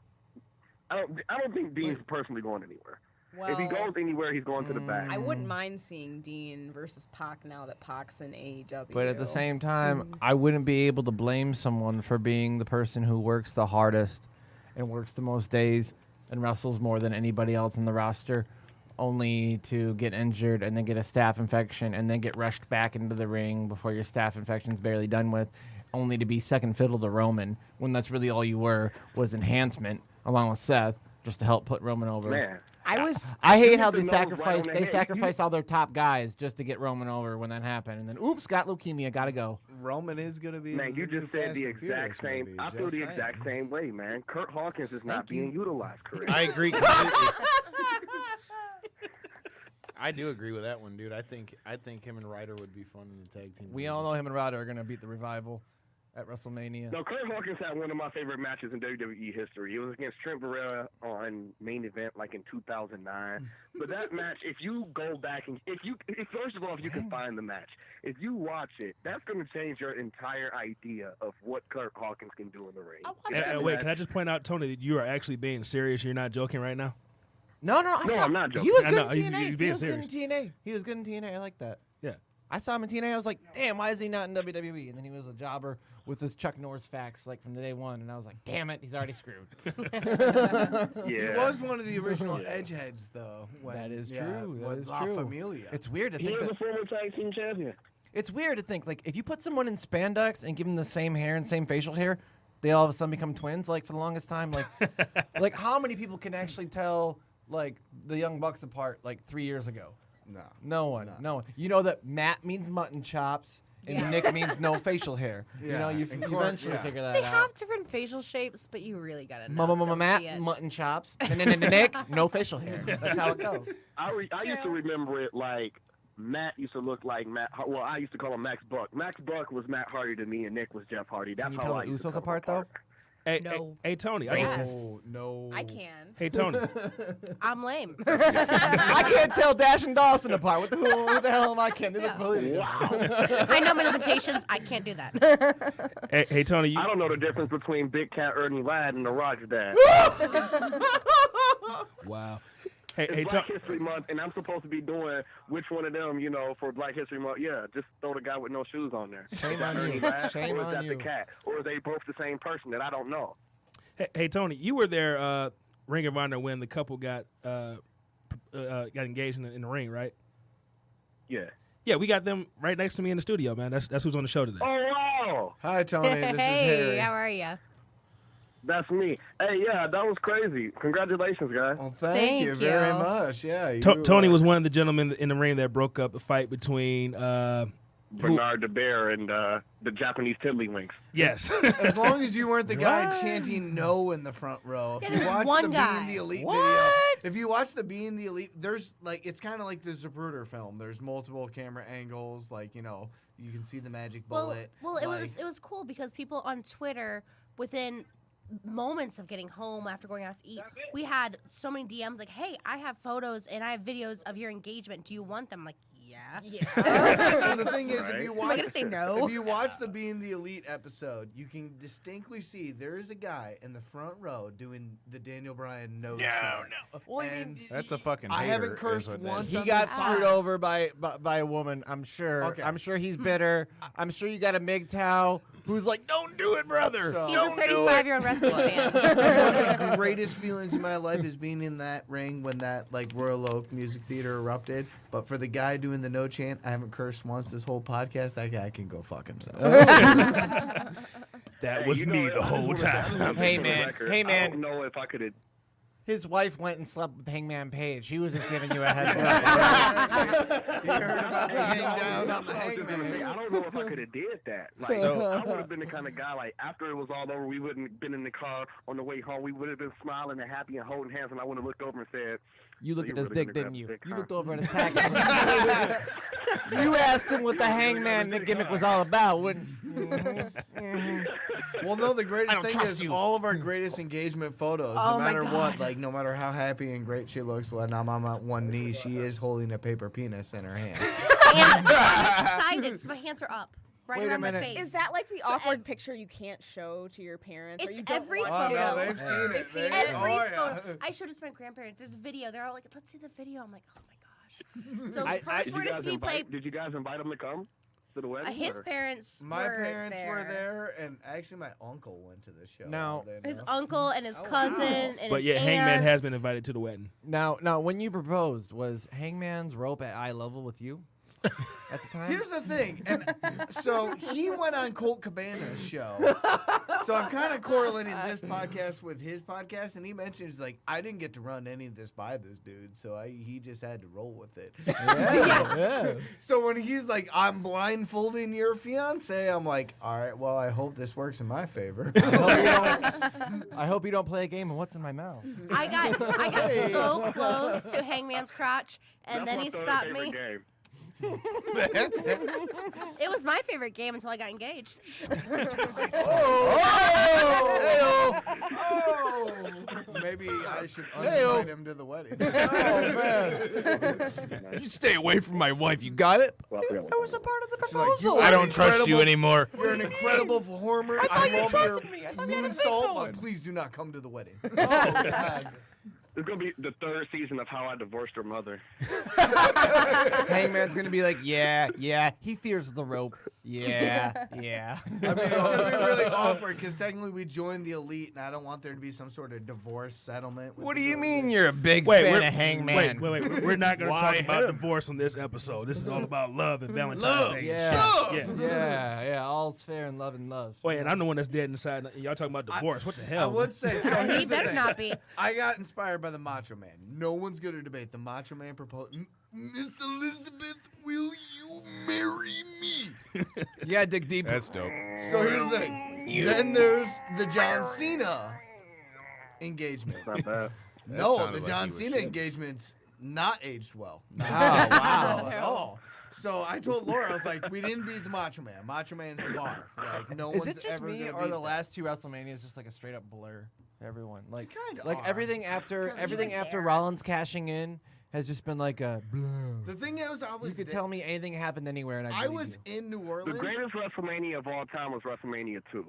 I don't think Dean's personally going anywhere. If he Well, goes anywhere, he's going to the back. I wouldn't mind seeing Dean versus Pac now that Pac's in AEW. But at the same time, I wouldn't be able to blame someone for being the person who works the hardest and works the most days and wrestles more than anybody else in the roster, only to get injured and then get a staph infection and then get rushed back into the ring before your staph infection's barely done with, only to be second fiddle to Roman when that's really all you were was enhancement along with Seth just to help put Roman over. Man. I hate how hit the they nose right on the head. sacrificed all their top guys just to get Roman over when that happened, and then oops, got leukemia, gotta go. Roman is gonna be. Man, you just said the exact same. Movie, I feel the exact same way, man. Kurt Hawkins is not being utilized correctly. I agree completely. I do agree with that one, dude. I think him and Ryder would be fun in the tag team. We all know him and Ryder are gonna beat the Revival at WrestleMania. No, Kurt Hawkins had one of my favorite matches in WWE history. It was against Trent Barrera on Main Event, like in 2009. But that match, if you go back and if first of all, if you can find the match, if you watch it, that's going to change your entire idea of what Kurt Hawkins can do in the ring. Wait, can I just point out, Tony, that you are actually being serious? You're not joking right now? No, I'm not joking. He was good I know, in TNA. he's being serious. Good in TNA. He was good in TNA. I like that. Yeah. I saw him in TNA. I was like, damn, why is he not in WWE? And then he was a jobber with his Chuck Norris facts like from the day one. And I was like, damn it, he's already screwed. He was one of the original Edgeheads, though. That is true. That is La true. Familia. It's weird to He think was that. a former tag team champion. It's weird to think, like, if you put someone in spandex and give them the same hair and same facial hair, they all of a sudden become twins, like, for the longest time. Like, like how many people can actually tell, like, the Young Bucks apart, like, 3 years ago? No one. You know that Matt means mutton chops and Nick means no facial hair. You know, you eventually figure that They out. have different facial shapes, but you really gotta know. to Matt, see it. mutton chops. Nick, no facial hair. That's how it goes. I used to remember it like Matt used to look like Matt. Well, I used to call him Max Buck. Max Buck was Matt Hardy to me, and Nick was Jeff Hardy. That's Can you how tell I the used to Usos call them apart, though? Hey, Tony. No. I can. Hey, Tony. I'm lame. I can't tell Dash and Dawson apart. Who the hell am I kidding? They look completely different. I know my limitations. I can't do that. Hey, Tony. I don't know the difference between Big Cat Ernie Ladd and the Roger Dad. Wow. Hey, It's Black History Month, and I'm supposed to be doing which one of them, for Black History Month. Yeah, just throw the guy with no shoes on there. Shame on Ernie you. Ladd, Shame or is on that you. the cat? Or are they both the same person that I don't know? Hey, Tony, you were there, Ring of Honor, when the couple got engaged in the ring, right? Yeah. Yeah, we got them right next to me in the studio, man. That's who's on the show today. Oh, wow. Hi, Tony. This is Hey, Harry. how are you? That's me. Hey, yeah, that was crazy. Congratulations, guys. Well, thank you very much. Yeah. Tony was one of the gentlemen in the ring that broke up the fight between Bernard the Bear and the Japanese Tiddlywinks. Yes. As long as you weren't the guy chanting no in the front row. If Yeah, you there's watch one the guy. Being the Elite What? video, if you watch the Being the Elite, there's it's kind of like the Zapruder film. There's multiple camera angles, you can see the magic bullet. Well, it was cool because people on Twitter within moments of getting home after going out to eat, we had so many DMs like, "Hey, I have photos and I have videos of your engagement. Do you want them?" I'm like, yeah. Well, the thing is, if you Am I watch, gonna say no? if you watch the Being the Elite episode, you can distinctly see there is a guy in the front row doing the Daniel Bryan no. Well, And That's a fucking I hater, haven't is cursed what that once. is. he on got this screwed pod. over by a woman. I'm sure. Okay. I'm sure he's bitter. I'm sure you got a MGTOW who's like, "Don't do it, brother. So- He's a Don't do it." 35-year-old wrestling fan. One of the greatest feelings in my life is being in that ring when that Royal Oak Music Theater erupted. But for the guy doing the no chant, I haven't cursed once this whole podcast. That guy can go fuck himself. That was me the whole time. Hey, man. Hey, man. I don't know if I could have. His wife went and slept with Hangman Page. He was just giving you a heads up. You heard about the hang down on the I hangman. don't know if I could have did that. Like, I would have been the kind of guy, like, after it was all over, we wouldn't have been in the car on the way home. We would have been smiling and happy and holding hands, and I would have looked over and said, You looked So at you his really dick, gonna didn't you? grab the dick, You huh? looked over at his package. You asked him what the Hangman gimmick was all about, wouldn't you? Well, no, the I greatest don't thing trust is you. all of our greatest engagement photos, Oh no my matter what, God. no matter how happy and great she looks when I'm on one knee, she is holding a paper penis in her hand. And I'm excited, so my hands are up. Right Wait a around my minute. face. Is that like the awkward picture you can't show to your parents? or It's you don't every want Oh, photo. no, they've seen it. They've seen They- it? Every oh, yeah. photo. I showed it to my grandparents. There's a video. They're all like, "Let's see the video." I'm like, "Oh my gosh." So I- first did we're you, gonna guys see me play. did you guys invite him to come? to the wedding? His or- parents My were parents there. were there, and actually my uncle went to the show. Now- oddly His enough. uncle and his cousin and But his yeah, Hangman aunts. has been invited to the wedding. Now, when you proposed, was Hangman's rope at eye level with you at the time? Here's the thing, and so he went on Colt Cabana's show. So I'm kind of correlating this podcast with his podcast, and he mentions like I didn't get to run any of this by this dude, so he just had to roll with it. yeah. So when he's like, "I'm blindfolding your fiance," I'm like, "All right, well, I hope this works in my favor." I hope you don't play a game of what's in my mouth. I got so close to Hangman's crotch, and then he stopped me. Game. It was my favorite game until I got engaged. Maybe I should invite him to the wedding. You stay away from my wife. You got it? That was a part of the She's like, proposal. "You I are don't trust you incredible- anymore. You're an incredible performer. I thought you love trusted your me. I thought we had a thing moonsault, going." but please do not come to the wedding." It's gonna be the 3rd season of How I Divorced Her Mother. Hangman's gonna be like, yeah, he fears the rope. Yeah. I mean, it's gonna be really awkward because technically we joined the elite, and I don't want there to be some sort of divorce settlement. With What the do you elite. mean you're a big Wait, fan we're- of Hangman? Wait. We're not going to Why talk about him? divorce on this episode. This is all about love and Valentine's Love. Day. Yeah. And shit. Yeah, all's fair in love and love. Wait, and I'm the one that's dead inside. And y'all talking about divorce? What the hell? I would say so. He Here's the better thing. not be. I got inspired by the Macho Man. No one's going to debate the Macho Man proposed. Miss Elizabeth, will you marry me? Yeah, dig deep. That's dope. So here's the thing. Then there's the John Cena engagement. Not bad. No, sounded the like John you were Cena shitting. engagement's not aged well. Oh, wow. At all. So I told Laura, I was like, we didn't beat the Macho Man. Macho Man's the bar. Like, no Is one's it just ever me, gonna or beat the that. last two WrestleManias just like a straight up blur to everyone? Like, kinda like are. everything after there. Rollins cashing in has just been like a blur. The thing is, I was You could there- tell me anything happened anywhere, and I believe was you. in New The Orleans. greatest WrestleMania of all time was WrestleMania 2.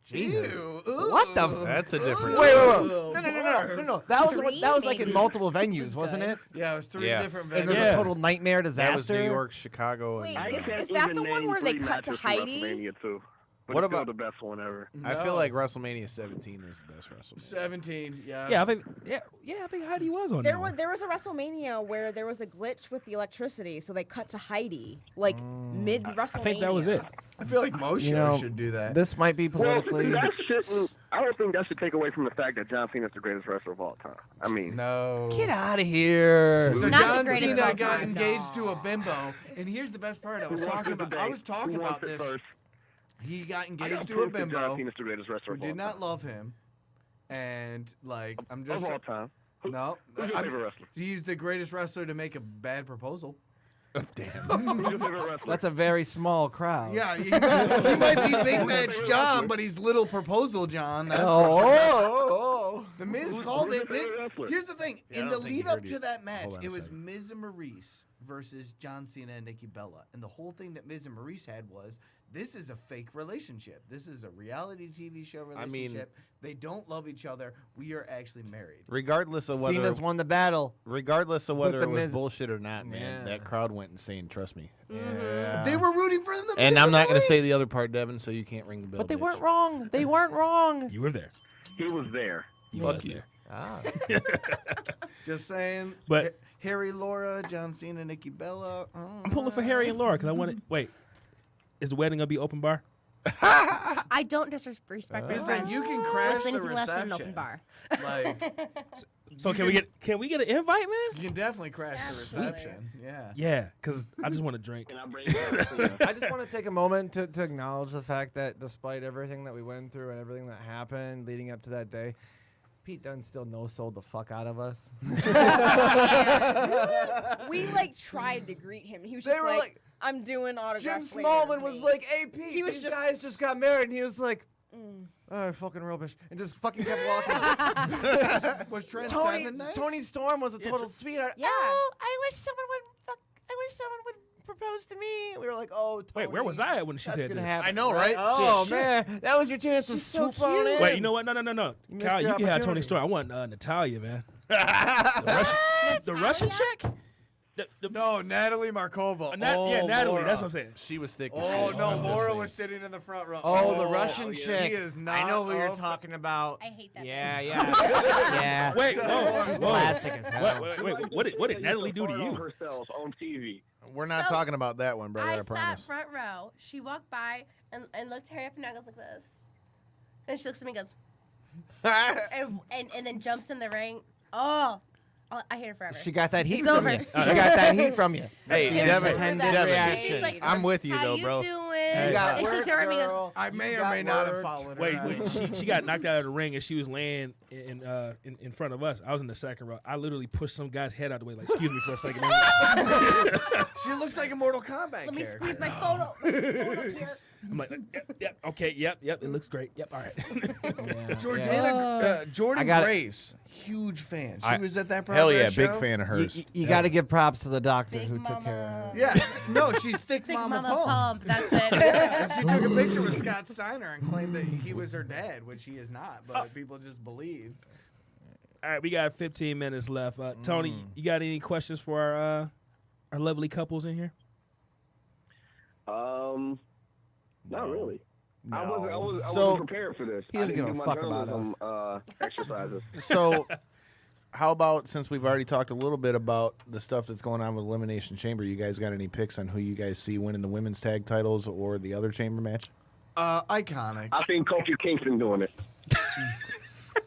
Jesus. Ew, What the? ooh. That's a different. Wait. Ooh, No. That was Three, that was like in maybe. multiple venues, wasn't it? Yeah, it was 3 Yeah. different It was venues. a total nightmare disaster. That was New York, Chicago, and Wait, I Is- can't is that even the one name where they 3 cut to matches from Heidi? WrestleMania 2. But What it's still about- the best one ever? I feel No. like WrestleMania 17 was the best WrestleMania. 17, yeah. Yeah, I think Heidi was on There that. was a WrestleMania where there was a glitch with the electricity, so they cut to Heidi like mid WrestleMania. I think that was it. I feel like most shows You know, should do that. This might be Well, politically. I don't think that should take away from the fact that John Cena is the greatest wrestler of all time. I mean, No. Get out of here. So Not the John greatest Cena of got all time, engaged no. to a bimbo, and here's the best part. I was who wants talking the about. debate? I was talking Who about wants it this. first? He got I engaged got to a proof that John bimbo Cena's the greatest wrestler who of all did not time. love him, and like I'm just Of all time. no. Who's your I'm- favorite wrestler? He's the greatest wrestler to make a bad proposal. Who's your favorite wrestler? That's a very small crowd. Yeah, he might be Big Match John, but he's Little Proposal John. That's for sure. The Miz called who's it. your favorite wrestler? Here's the thing. Yeah, I In the don't think lead he up heard to you. that match, Hold on it a was second. Miz and Maurice versus John Cena and Nikki Bella. And the whole thing that Miz and Maurice had was, this is a fake relationship. This is a reality TV show I mean- relationship. They don't love each other. We are actually married. Regardless of whether Cena's won the battle. regardless of whether the it was Miz- bullshit or not, man, Yeah. that crowd went insane. Trust me. They were rooting for the And Miz I'm not going to say Maurice. the other part, Devin, so you can't ring the bell. But they bitch. weren't wrong. They weren't wrong. You were there. He was there. You Fuck was you. there. Ah. Just saying. But- Harry, Laura, John Cena, Nikki Bella. I'm pulling for Harry and Laura because I want to. Wait, is the wedding gonna be open bar? I don't disrespect my Here's the friends. thing, you can crash with the anything less than an open reception. bar. Like, So can we get an invite, man? you can definitely crash the Absolutely. reception. Yeah. Yeah, because I just want to drink. Can I bring John Cena? I just want to take a moment to acknowledge the fact that despite everything that we went through and everything that happened leading up to that day, Pete Dunne still no-sold the fuck out of us. We like tried to greet him. He was They just were like, like- I'm doing Jim autographs later, Smallman was please." like, "Hey Pete, He was these just- guys just got married," and he was like, "Oh, fucking rubbish," and just fucking kept walking. Was Trent Tony Seven nice? Tony Storm was a total sweetheart. Yeah. Oh, I wish someone would propose to me. We were like, "Oh, Tony, Wait, where was I at when she that's said gonna this? happen." I know, right? Oh Shit. man, that was your chance to She's so swoop on cute. in. Wait, you know what? No. missed Kyle, your you can have Tony opportunity. Storm. I want Natalia, man. The Russian chick? No, Natalie Markova. Yeah, Natalie. Laura. That's what I'm saying. She was thick. Oh no, Laura was sitting in the front row. Oh, the Russian chick. She is not. I know who you're talking about. I hate that. Yeah, yeah. Wait, whoa, She's whoa. plastic as hell. Wait, what did Natalie do to you? Herself on TV. We're not So, talking about that one, brother. I I sat promise. front row. She walked by and looked Harry up and down, goes like this. And she looks at me and goes, and then jumps in the ring. Oh, I hate her forever. She got that heat It's from over. you. She got that heat from you. Hey, And Devin, for that Devin, reaction. She's like, I'm with you how though, you bro. doing? You got And she work, looked over at me and goes, girl. I may You or got may not have work. followed her. Wait, she got knocked out of the ring and she was laying in front of us. I was in the second row. I literally pushed some guy's head out the way, like, excuse me for a second. She looks like a Mortal Kombat let me character. squeeze my photo. Photo here. I'm like, yep, okay, yep, it looks great. Yep, all right. Jordan I got it. Grace, huge fan. She I- was at that Hell yeah, progress big show. fan of hers. You got to give props to the doctor Big who took care of her. Yeah, no, she's thick, Thick mama, mama pump. pump. That's it. And she took a picture with Scott Steiner and claimed that he was her dad, which he is not, but people just believe. All right, we got 15 minutes left. Tony, you got any questions for our lovely couples in here? Not really. I wasn't So- prepared for this. He I doesn't didn't give do a my fuck about journalism exercises. So, how about, since we've already talked a little bit about the stuff that's going on with Elimination Chamber, you guys got any picks on who you guys see winning the women's tag titles or the other chamber match? Iconics. I think Kofi Kingston doing it.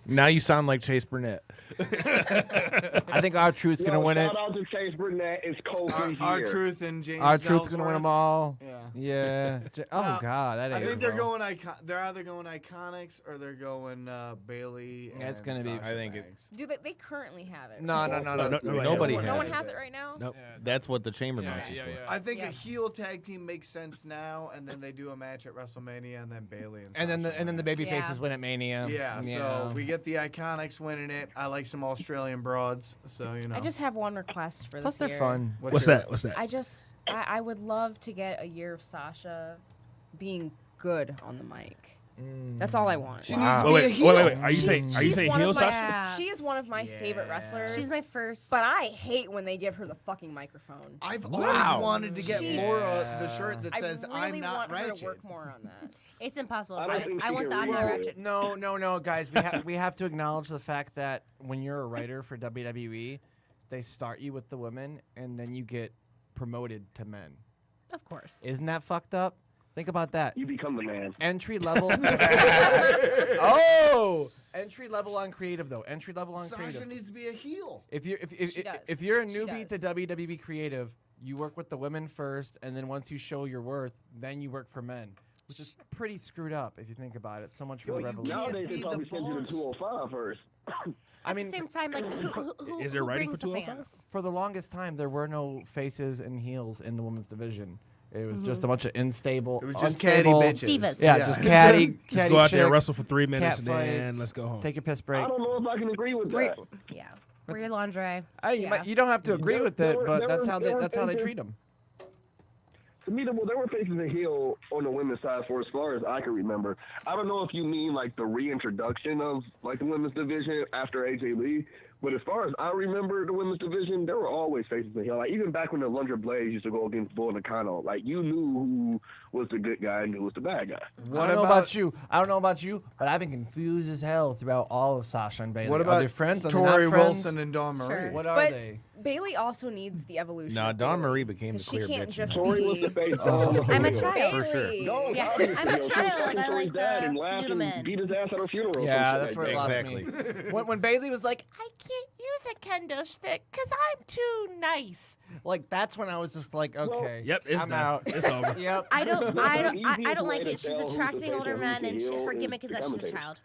Now you sound like Chase Burnett. I think our truth's gonna win it. Shout out to Chase Burnett. It's Kofi Our here. Truth and James Our truth's gonna win them all. Yeah. Yeah. Oh No, God, that I ain't. think they're going they're either going Iconics or they're going Bailey. Yeah, it's and gonna be- Sasha I think Banks. Do they currently have it? No. Nobody No one has has it. it right now? Nope. That's what the chamber match is for. I think Yeah. a heel tag team makes sense now, and then they do a match at WrestleMania, and then Bailey and And then Sasha the win. baby Yeah. faces win at Mania. Yeah, so we get the Iconics winning it. I like some Australian broads, so you know. I just have one request for this Plus they're year. fun. What's that? What's that? I would love to get a year of Sasha being good on the mic. That's all I want. She needs to be a Wait. heel. Are you saying She's one heel of my- Sasha? She is one of my favorite wrestlers. She's my first. but I hate when they give her the fucking microphone. I've Wow. always wanted to get She- Laura the shirt that I says really I'm not want her ratchet. to work more on that. It's impossible. I don't think I she want the can I'm not read it. ratchet. No, guys. We have to acknowledge the fact that when you're a writer for WWE, they start you with the women and then you get promoted to men. Of course. Isn't that fucked up? Think about that. You become the man. Entry level. Entry level on creative though. Entry level on Sasha creative. needs to be a heel. If you She does. if you're a She newbie to does. WWE creative, you work with the women first, and then once you show your worth, then you work for men, which is pretty screwed up if you think about it. So much for Yo, the you revolution. can't Nowadays, be they probably the send you to boss. 205 first. I mean, At the same time, like who Is there who writing brings for the 205? fans? for the longest time, there were no faces and heels in the women's division. It was just a bunch of unstable. It was just catty unstable- bitches. Divas. Yeah, just catty. Just go out there, chicks, wrestle for 3 minutes, cat and then fights, let's go home. Take your piss break. I don't know if I can agree with that. Yeah. Wear lingerie. Hey, Yeah. you don't have to agree with it, but there that's were- how there they were that's how they things treat them. To me, there were faces of heel on the women's side for as far as I can remember. I don't know if you mean like the reintroduction of like the women's division after AJ Lee, but as far as I remember the women's division, there were always faces of heel. Like even back when the Lunger Blaze used to go against Bull Nakano, like you knew who was the good guy and who was the bad guy. I don't know about you. I don't know about you, but I've been confused as hell throughout all of Sasha and Bailey. What Are about they friends? Are they not Tori friends? Wilson and Dawn Marie? Sure. What are But they? Bailey also needs the evolution. No, of Dawn Bayley, Marie became the 'cause she clear can't bitch. just Tori was be the face. I'm a child. For sure. Bayley. No, Yeah, obviously, I'm a she was child, fighting I Tori's like dad the and laughed and Noodleman. beat his ass at a funeral. Yeah, Some that's shit where it like lost Exactly. me. when Bailey was like, I can't use a kendo stick because I'm too nice. Like that's when I was just like, okay, Yep, it's I'm done. out. It's over. Yep. I don't easiest like way to it. She's tell who's the attracting face older and men, who's and the heel her is gimmick is the that she's a commentator. child.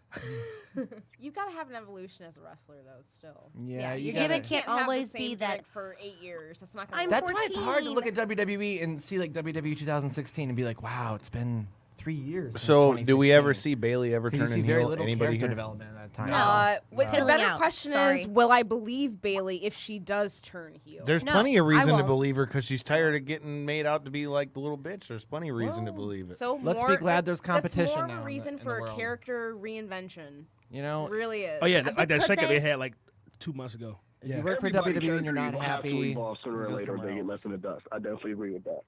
You gotta have an evolution as a wrestler, though. Still. Yeah, your gotta- gimmick can't have the always same be that. gimmick for 8 years. That's not gonna. I'm work. That's why it's hard to look 14. at WWE and see like WWE 2016 and be like, wow, it's been 3 years. since So, do we ever 2016. see Bailey ever 'Cause you turn see in very heel? little Anybody character here? development at that time. No. The Fiddling better out. question Sorry. is, will I believe Bailey if she does turn heel? There's No, plenty of I reason to won't. believe her because she's tired of getting made out to be like the little bitch. There's plenty of reason to believe it. So Let's more, be glad there's That's competition more now of in a the- reason in the for a world. character reinvention. You know, It really is. Oh yeah, But like that could second they- they had like 2 months ago. If you work for WWE and you're not happy, evolve sooner or go later, somewhere they get else. left in the dust. I definitely agree with that.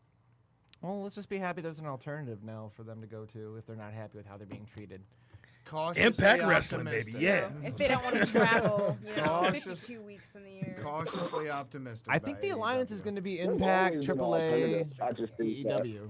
Well, let's just be happy there's an alternative now for them to go to if they're not happy with how they're being treated. Cautiously Impact Wrestling, optimistic. baby. Yeah. If they don't want to travel, Cautious. 52 weeks in the year. Cautiously optimistic. I think the alliance is going to be There's Impact, always been AAA, alternatives. I just think that- AEW.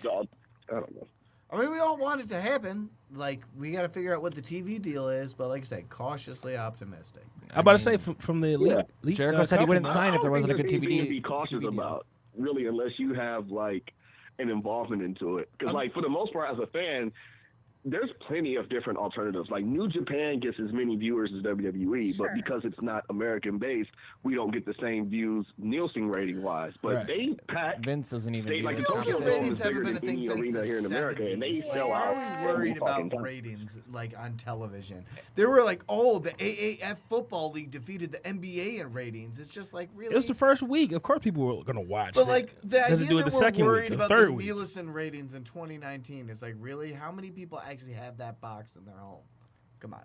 I don't know. I mean, we all want it to happen. Like, we got to figure out what the TV deal is, but like I said, cautiously optimistic. I'm about to say from the elite. elite Jericho said he wouldn't company. sign if there wasn't a good I don't think there's TBD. anything to be cautious deal. about, really, unless you have like an involvement into it. Because, like, for the most part, as a fan, there's plenty of different alternatives. Like, New Japan gets as many viewers as WWE, Sure. but because it's not American-based, we don't get the same views Nielsen rating-wise. But Right. they pack. Vince doesn't even They, do like, the this. Tokyo Nielsen Dome ratings is bigger haven't been a than thing any since arena the here in America, and they 70s. sell Why out. are we every worried fucking about time. ratings like on television? They were like, oh, the AAF football league defeated the NBA in ratings. It's just like, really? It was the first week. Of course, people were gonna watch. But it. like the Doesn't idea do it that the we're second week, worried the about third the week. Nielsen ratings in 2019, it's like, really? How many people actually have that box in their home? Come on.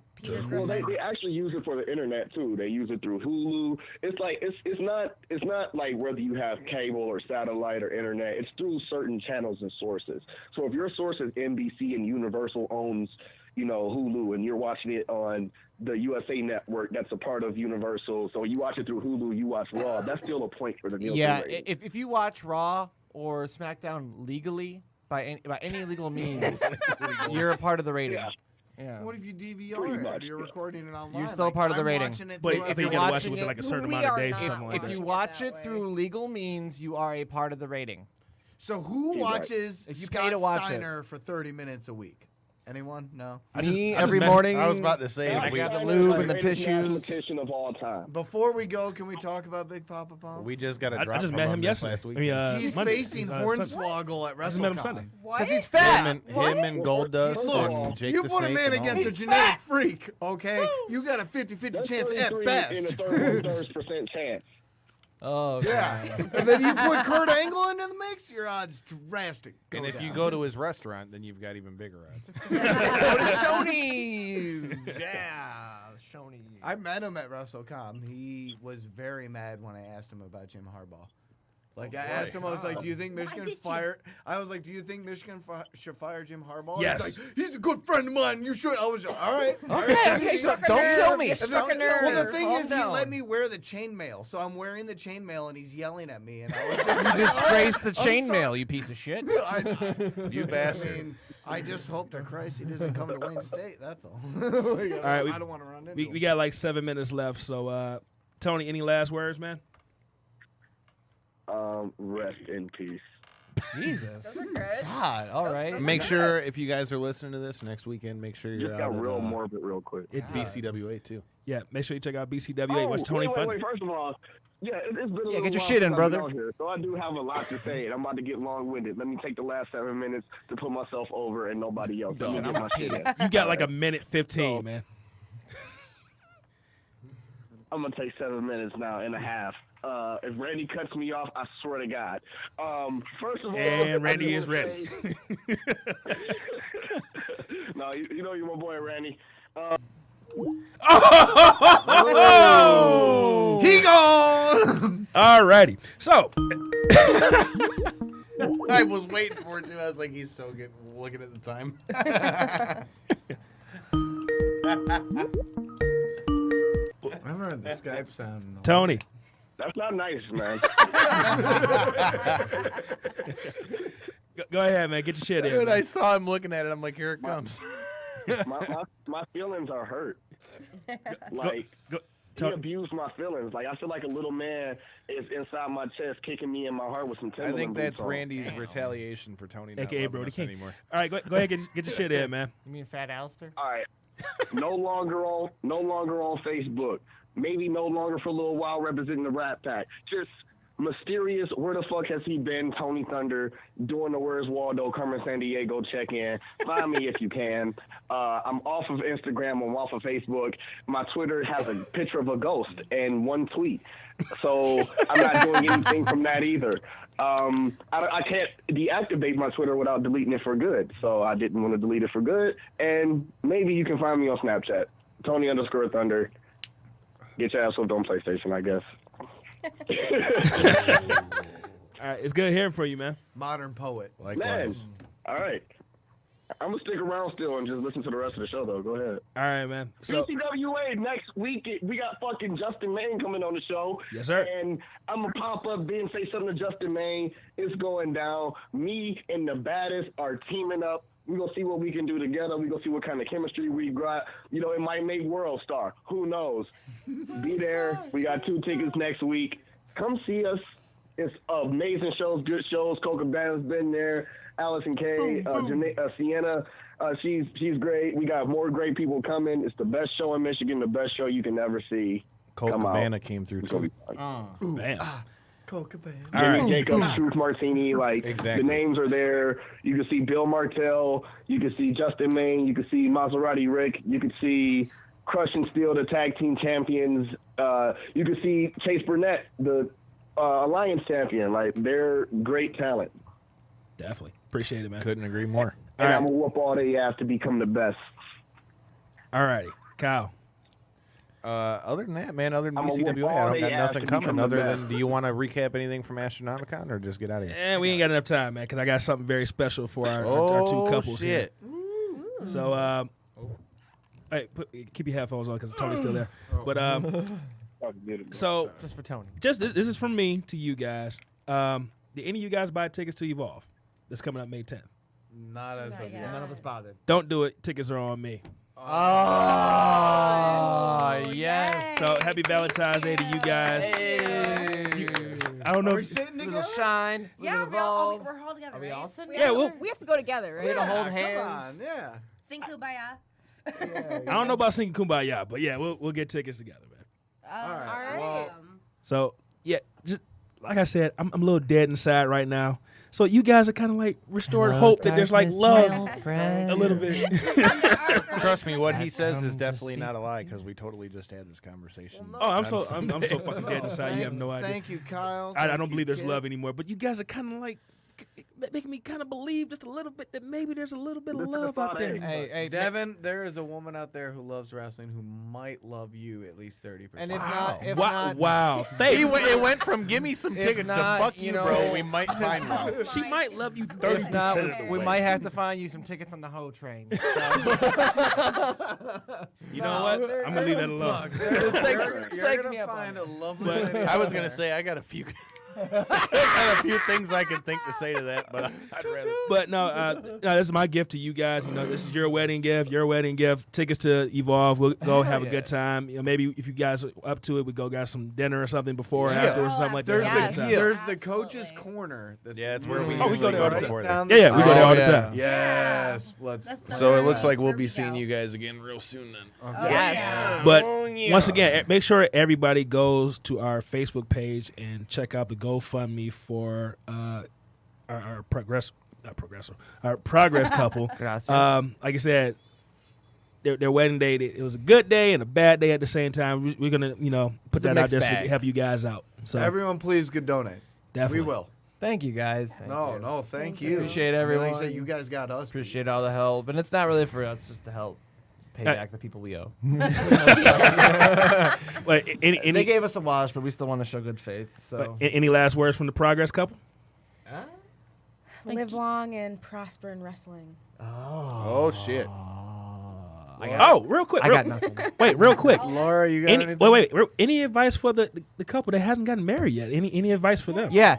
Well, they actually use it for the internet too. They use it through Hulu. It's like it's not like whether you have cable or satellite or internet. It's through certain channels and sources. So if your source is NBC and Universal owns, Hulu, and you're watching it on the USA Network, that's a part of Universal. So you watch it through Hulu, you watch Raw. That's still a point for the Nielsen Yeah, rating. if you watch Raw or SmackDown legally by any legal means, you're a part of the rating. Yeah. Yeah. What if you Pretty DVR it? much. You're recording it online. You're still part of the I'm rating. watching it But through if a- you gotta watch it watching within it- like a certain We amount of are days or not something like If that. you it watch that it way. through legal means, you are a part of the rating. So who He's right. watches If you pay Scott to watch it. Steiner for 30 minutes a week? Anyone? No. Me I every met- morning. I was about to say, I we, got the lube and the Greatest tissues. mathematician of all time. Before we go, can we talk about Big Papa Pump? we just got a I drop just from met him this yesterday. last week. I mean, He's Monday. facing Sunday. Hornswoggle at I just met him WrestleCon. Sunday. What? Because he's fat. him and Goldust Look, and Jake you the put a Snake man and all against a that. genetic freak, okay? You got a 50-50 That's chance 33 at in a best. 33% chance. Oh, Yeah. God. And then you put Kurt Angle into the mix, your odds drastic. And if you go to his restaurant, then you've got even bigger odds. Shoney's. Yeah, Shoney's. I met him at WrestleCon. He was very mad when I asked him about Jim Harbaugh. Like, I asked him, I was like, do you think Michigan did you- fire? I was like, do you think Michigan should fire Jim Harbaugh? Yes. He's like, he's a good friend of mine. You should. I was like, all right. Okay, don't kill me. And Struck a the, well, the nerve. thing Calm is, down. he let me wear the chainmail. So I'm wearing the chainmail, and he's yelling at me. And I was just You like, disgraced the sorry. chainmail, you piece of shit. You I bastard. mean, I just hope to Christ he doesn't come to Wayne State. That's all. Like, right, I don't want to run into We him. got like 7 minutes left. So, Tony, any last words, man? Rest in peace. Jesus. Those are good. God, all right. Make sure if you guys are listening to this next weekend, make sure you're Just out got real at morbid real quick. BCWA too. Yeah, make sure you check out BCWA. Watch Tony wait, Thunder. first of all, yeah, it's been a little get your while shit in, since I've brother. been on Here, so I do have a lot to say, and I'm about to get long-winded. Let me take the last 7 minutes to put myself over and nobody else. Let me get my shit in. You got like a minute 15, man. I'm gonna take 7 minutes now and a half. If Randy cuts me off, I swear to God. First of all, And Randy I is just wanna ready. say- No, you know you're my boy, Randy. Oh! He gone. Alrighty. So, I was waiting for it too. I was like, he's so good looking at the time. Remember the Skype sound? Tony. That's not nice, man. Go ahead, man. Get your shit in. Dude, man. I saw him looking at it. I'm like, here it comes. my feelings are hurt. Like, Go, he Tony. abused my feelings. Like, I feel like a little man is inside my chest kicking me in my heart with some I Timberland think boots that's on. Randy's retaliation for Tony not AKA loving Brody us King. anymore. All right, go ahead. Get your shit in, man. You mean Fat Alistair? All right. No longer on Facebook. Maybe no longer for a little while representing the Rat Pack. Just mysterious. Where the fuck has he been? Tony Thunder doing the Where's Waldo? Carmen San Diego check in. Find me if you can. I'm off of Instagram. I'm off of Facebook. My Twitter has a picture of a ghost and one tweet. So I'm not doing anything from that either. I can't deactivate my Twitter without deleting it for good. So I didn't want to delete it for good. And maybe you can find me on Snapchat. Tony_Thunder. Get your ass hooked on PlayStation, I guess. All right, it's good hearing from you, man. Modern poet. Likewise. All right. I'm going to stick around still and just listen to the rest of the show, though. Go ahead. All right, man. So, CCWA, next week, we got fucking Justin Maine coming on the show. Yes, sir. And I'm going to pop up, then say something to Justin Maine. It's going down. Me and the baddest are teaming up. We're going to see what we can do together. We're going to see what kind of chemistry we got. You know, it might make World Star. Who knows? Be there. We got 2 tickets next week. Come see us. It's amazing shows, good shows. Coca Bann's been there. Allison Kay, Sienna, she's great. We got more great people coming. It's the best show in Michigan, the best show you can ever see. Colt Cabana came through too. Bam. Colt Cabana. Jimmy Jacobs, Truth Martini, Exactly. The names are there. You can see Bill Martell. You can see Justin Maine. You can see Maserati Rick. You can see Crush and Steel, the tag team champions. You can see Chase Burnett, the Alliance champion. They're great talent. Definitely. Appreciate it, man. Couldn't agree more. And I'm going to whoop all they ass to become the best. All righty. Kyle. Other than that, man, other than I'm gonna whoop BCWA, I all don't they got ass nothing to coming. become the Other best. than, do you want to recap anything from Astronomicon or just get out of here? And we ain't got enough time, man, because I got something very special for our 2 couples shit. here. So, hey, keep your headphones on because Tony's still there. But so Just for Tony. this is from me to you guys. Did any of you guys buy tickets to Evolve? That's coming up May 10th. Not as of yet. None of us bothered. Don't do it. Tickets are on me. Oh, yes. So happy Valentine's Day to you guys. I don't know. Little shine. Yeah, little evolve. we're all together. Are we right? all sitting Yeah, well, We have to go together, right? We're gonna hold Come hands. on, yeah. Sing Kumbaya. I don't know about singing Kumbaya, but yeah, we'll get tickets together, man. All right. right. So yeah, just like I said, I'm a little dead inside right now. So you guys are kind of like restored hope that there's like love a little bit. Trust me, what he says is definitely not a lie because we totally just had this conversation. Oh, I'm so fucking dead inside. You have no idea. Thank you, Kyle. I don't believe there's love anymore. But you guys are kind of like making me kind of believe just a little bit that maybe there's a little bit of love out there. Hey, Devin, there is a woman out there who loves wrestling who might love you at least 30%. And if not, Wow. Thanks. It went from give me some tickets not, to fuck you you, know, bro. We might find one. She might love you if 30% not, of the we way. might have to find you some tickets on the Ho train. You know what? I'm gonna leave that alone. You're going to find a lovely But- lady I was out gonna there. say I got a few. I got a few things I can think to say to that, but I'd rather. But no, this is my gift to you guys. You know, this is your wedding gift. Tickets to Evolve. We'll go have a good time. You know, maybe if you guys are up to it, we go grab some dinner or something before or after or something like that. There's, Have a Yes. good time. there's the coach's corner. That's Yeah, it's where we Oh, we go usually there go all the time. before down that. the Yeah, we go there all the yeah. time. Yes. Let's. So it looks like we'll There be we seeing go. you guys again real soon then. Yes. But once again, make sure everybody goes to our Facebook page and check out the GoFundMe for our progress couple. Gracias. Like I said, their wedding day, it was a good day and a bad day at the same time. We're gonna, put It's a that out mixed there bag. to help you guys out. So Everyone, please go donate. definitely. We will. Thank you, guys. Thank you. No, thank you. Appreciate Like I everyone. said, you guys got us. Appreciate all the help. And it's not really for us, just to help pay Hey. back the people we owe. Wait, They any gave us a wash, but we still want to show good faith. So any last words from the progress couple? Live long and prosper in wrestling. Oh shit! Oh, real quick. I got nothing. Wait, real quick. Laura, you got Any, anything? wait. Any advice for the couple that hasn't gotten married yet? Any advice for them? Yeah.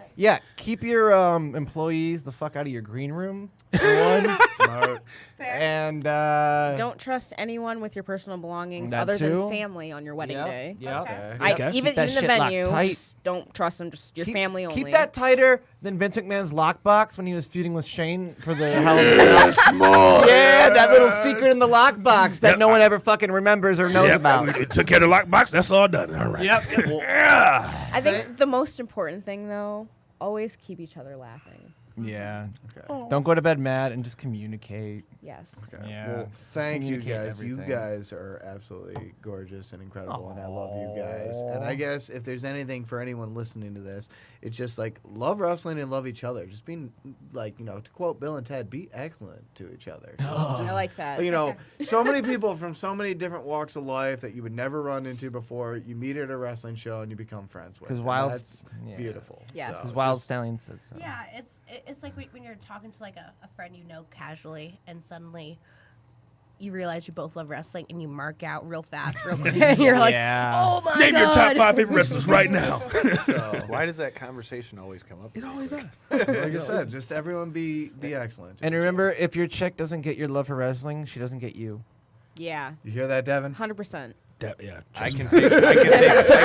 Keep your employees the fuck out of your green room. For one. Smart. And Don't trust anyone with your personal belongings That other too. than family on your wedding day. Yeah. Okay. Okay. Even Keep that in the shit locked venue, tight. just don't trust them. Just your family only. Keep that tighter than Vince McMahon's lockbox when he was feuding with Shane for the Hell in a Cell. Yeah, that little secret in the lockbox that no one ever fucking remembers or knows about. We took care of the lockbox. That's all done. All right. I think the most important thing, though, always keep each other laughing. Yeah. Okay. Don't go to bed mad and just communicate. Yes. Okay. Yeah. Well, thank you Communicate guys. You everything. guys are absolutely gorgeous and incredible, and I love you guys. And I guess if there's anything for anyone listening to this, it's just like love wrestling and love each other. Just being like, to quote Bill and Ted, be excellent to each other. I like that. So many people from so many different walks of life that you would never run into before, you meet at a wrestling show and you become friends with. 'Cause And Wild- that's yeah. beautiful. Yes. So Because Wild just- Stallion said so. Yeah, it's like when you're talking to like a friend casually, and suddenly you realize you both love wrestling, and you mark out real fast, real quick. And you're like, Yeah. oh my Name god! your top 5 favorite wrestlers right now. Why does that conversation always come up? It always does. Like I said, just everyone be excellent. to And each remember, if your chick doesn't get your love for wrestling, she doesn't get you. Yeah. other. You hear that, Devin? 100%. Yeah. I can take. Bar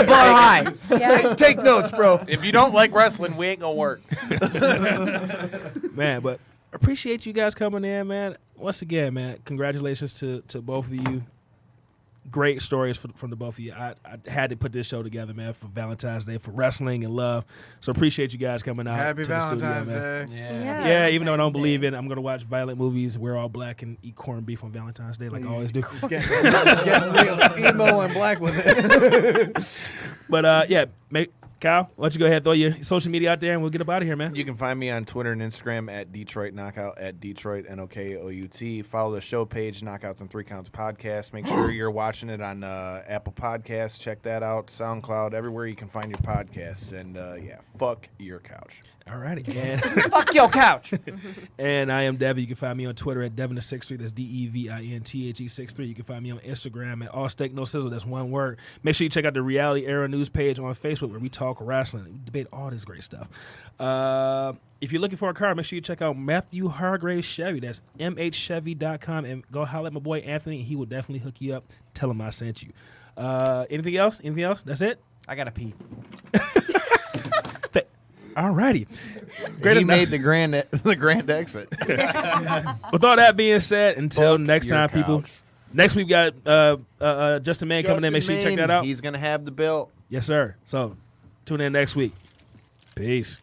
high. Yeah. Take notes, bro. If you don't like wrestling, we ain't gonna work. Man, but appreciate you guys coming in, man. Once again, man, congratulations to both of you. Great stories from the both of you. I had to put this show together, man, for Valentine's Day, for wrestling and love. So appreciate you guys coming out Happy to the Valentine's studio, man. Day. Yeah, even though I don't believe in it, I'm going to watch violent movies, wear all black, and eat corned beef on Valentine's Day like I always do. Getting real emo and black with it. But, Kyle, why don't you go ahead and throw your social media out there, and we'll get up out of here, man. You can find me on Twitter and Instagram at Detroit Knockout, at Detroit Knockout. Follow the show page, Knockouts and 3 Counts Podcast. Make sure you're watching it on Apple Podcasts. Check that out. SoundCloud, everywhere you can find your podcasts. And, fuck your couch. All righty. And Fuck your couch. And I am Devin. You can find me on Twitter at Devin63. That's DEVINTHE63. You can find me on Instagram at All Steak No Sizzle. That's one word. Make sure you check out the Reality Era news page on Facebook where we talk wrestling. We debate all this great stuff. If you're looking for a car, make sure you check out Matthew Hargrave Chevy. That's mhchevy.com. And go holler at my boy Anthony. He will definitely hook you up. Tell him I sent you. Anything else? Anything else? That's it? I gotta pee. All righty. He made the grand exit. With all that being said, until Fuck next your time, people. couch. Next week we got Justin Mann coming in. Make sure you check that out. He's gonna have the belt. Yes, sir. So tune in next week. Peace.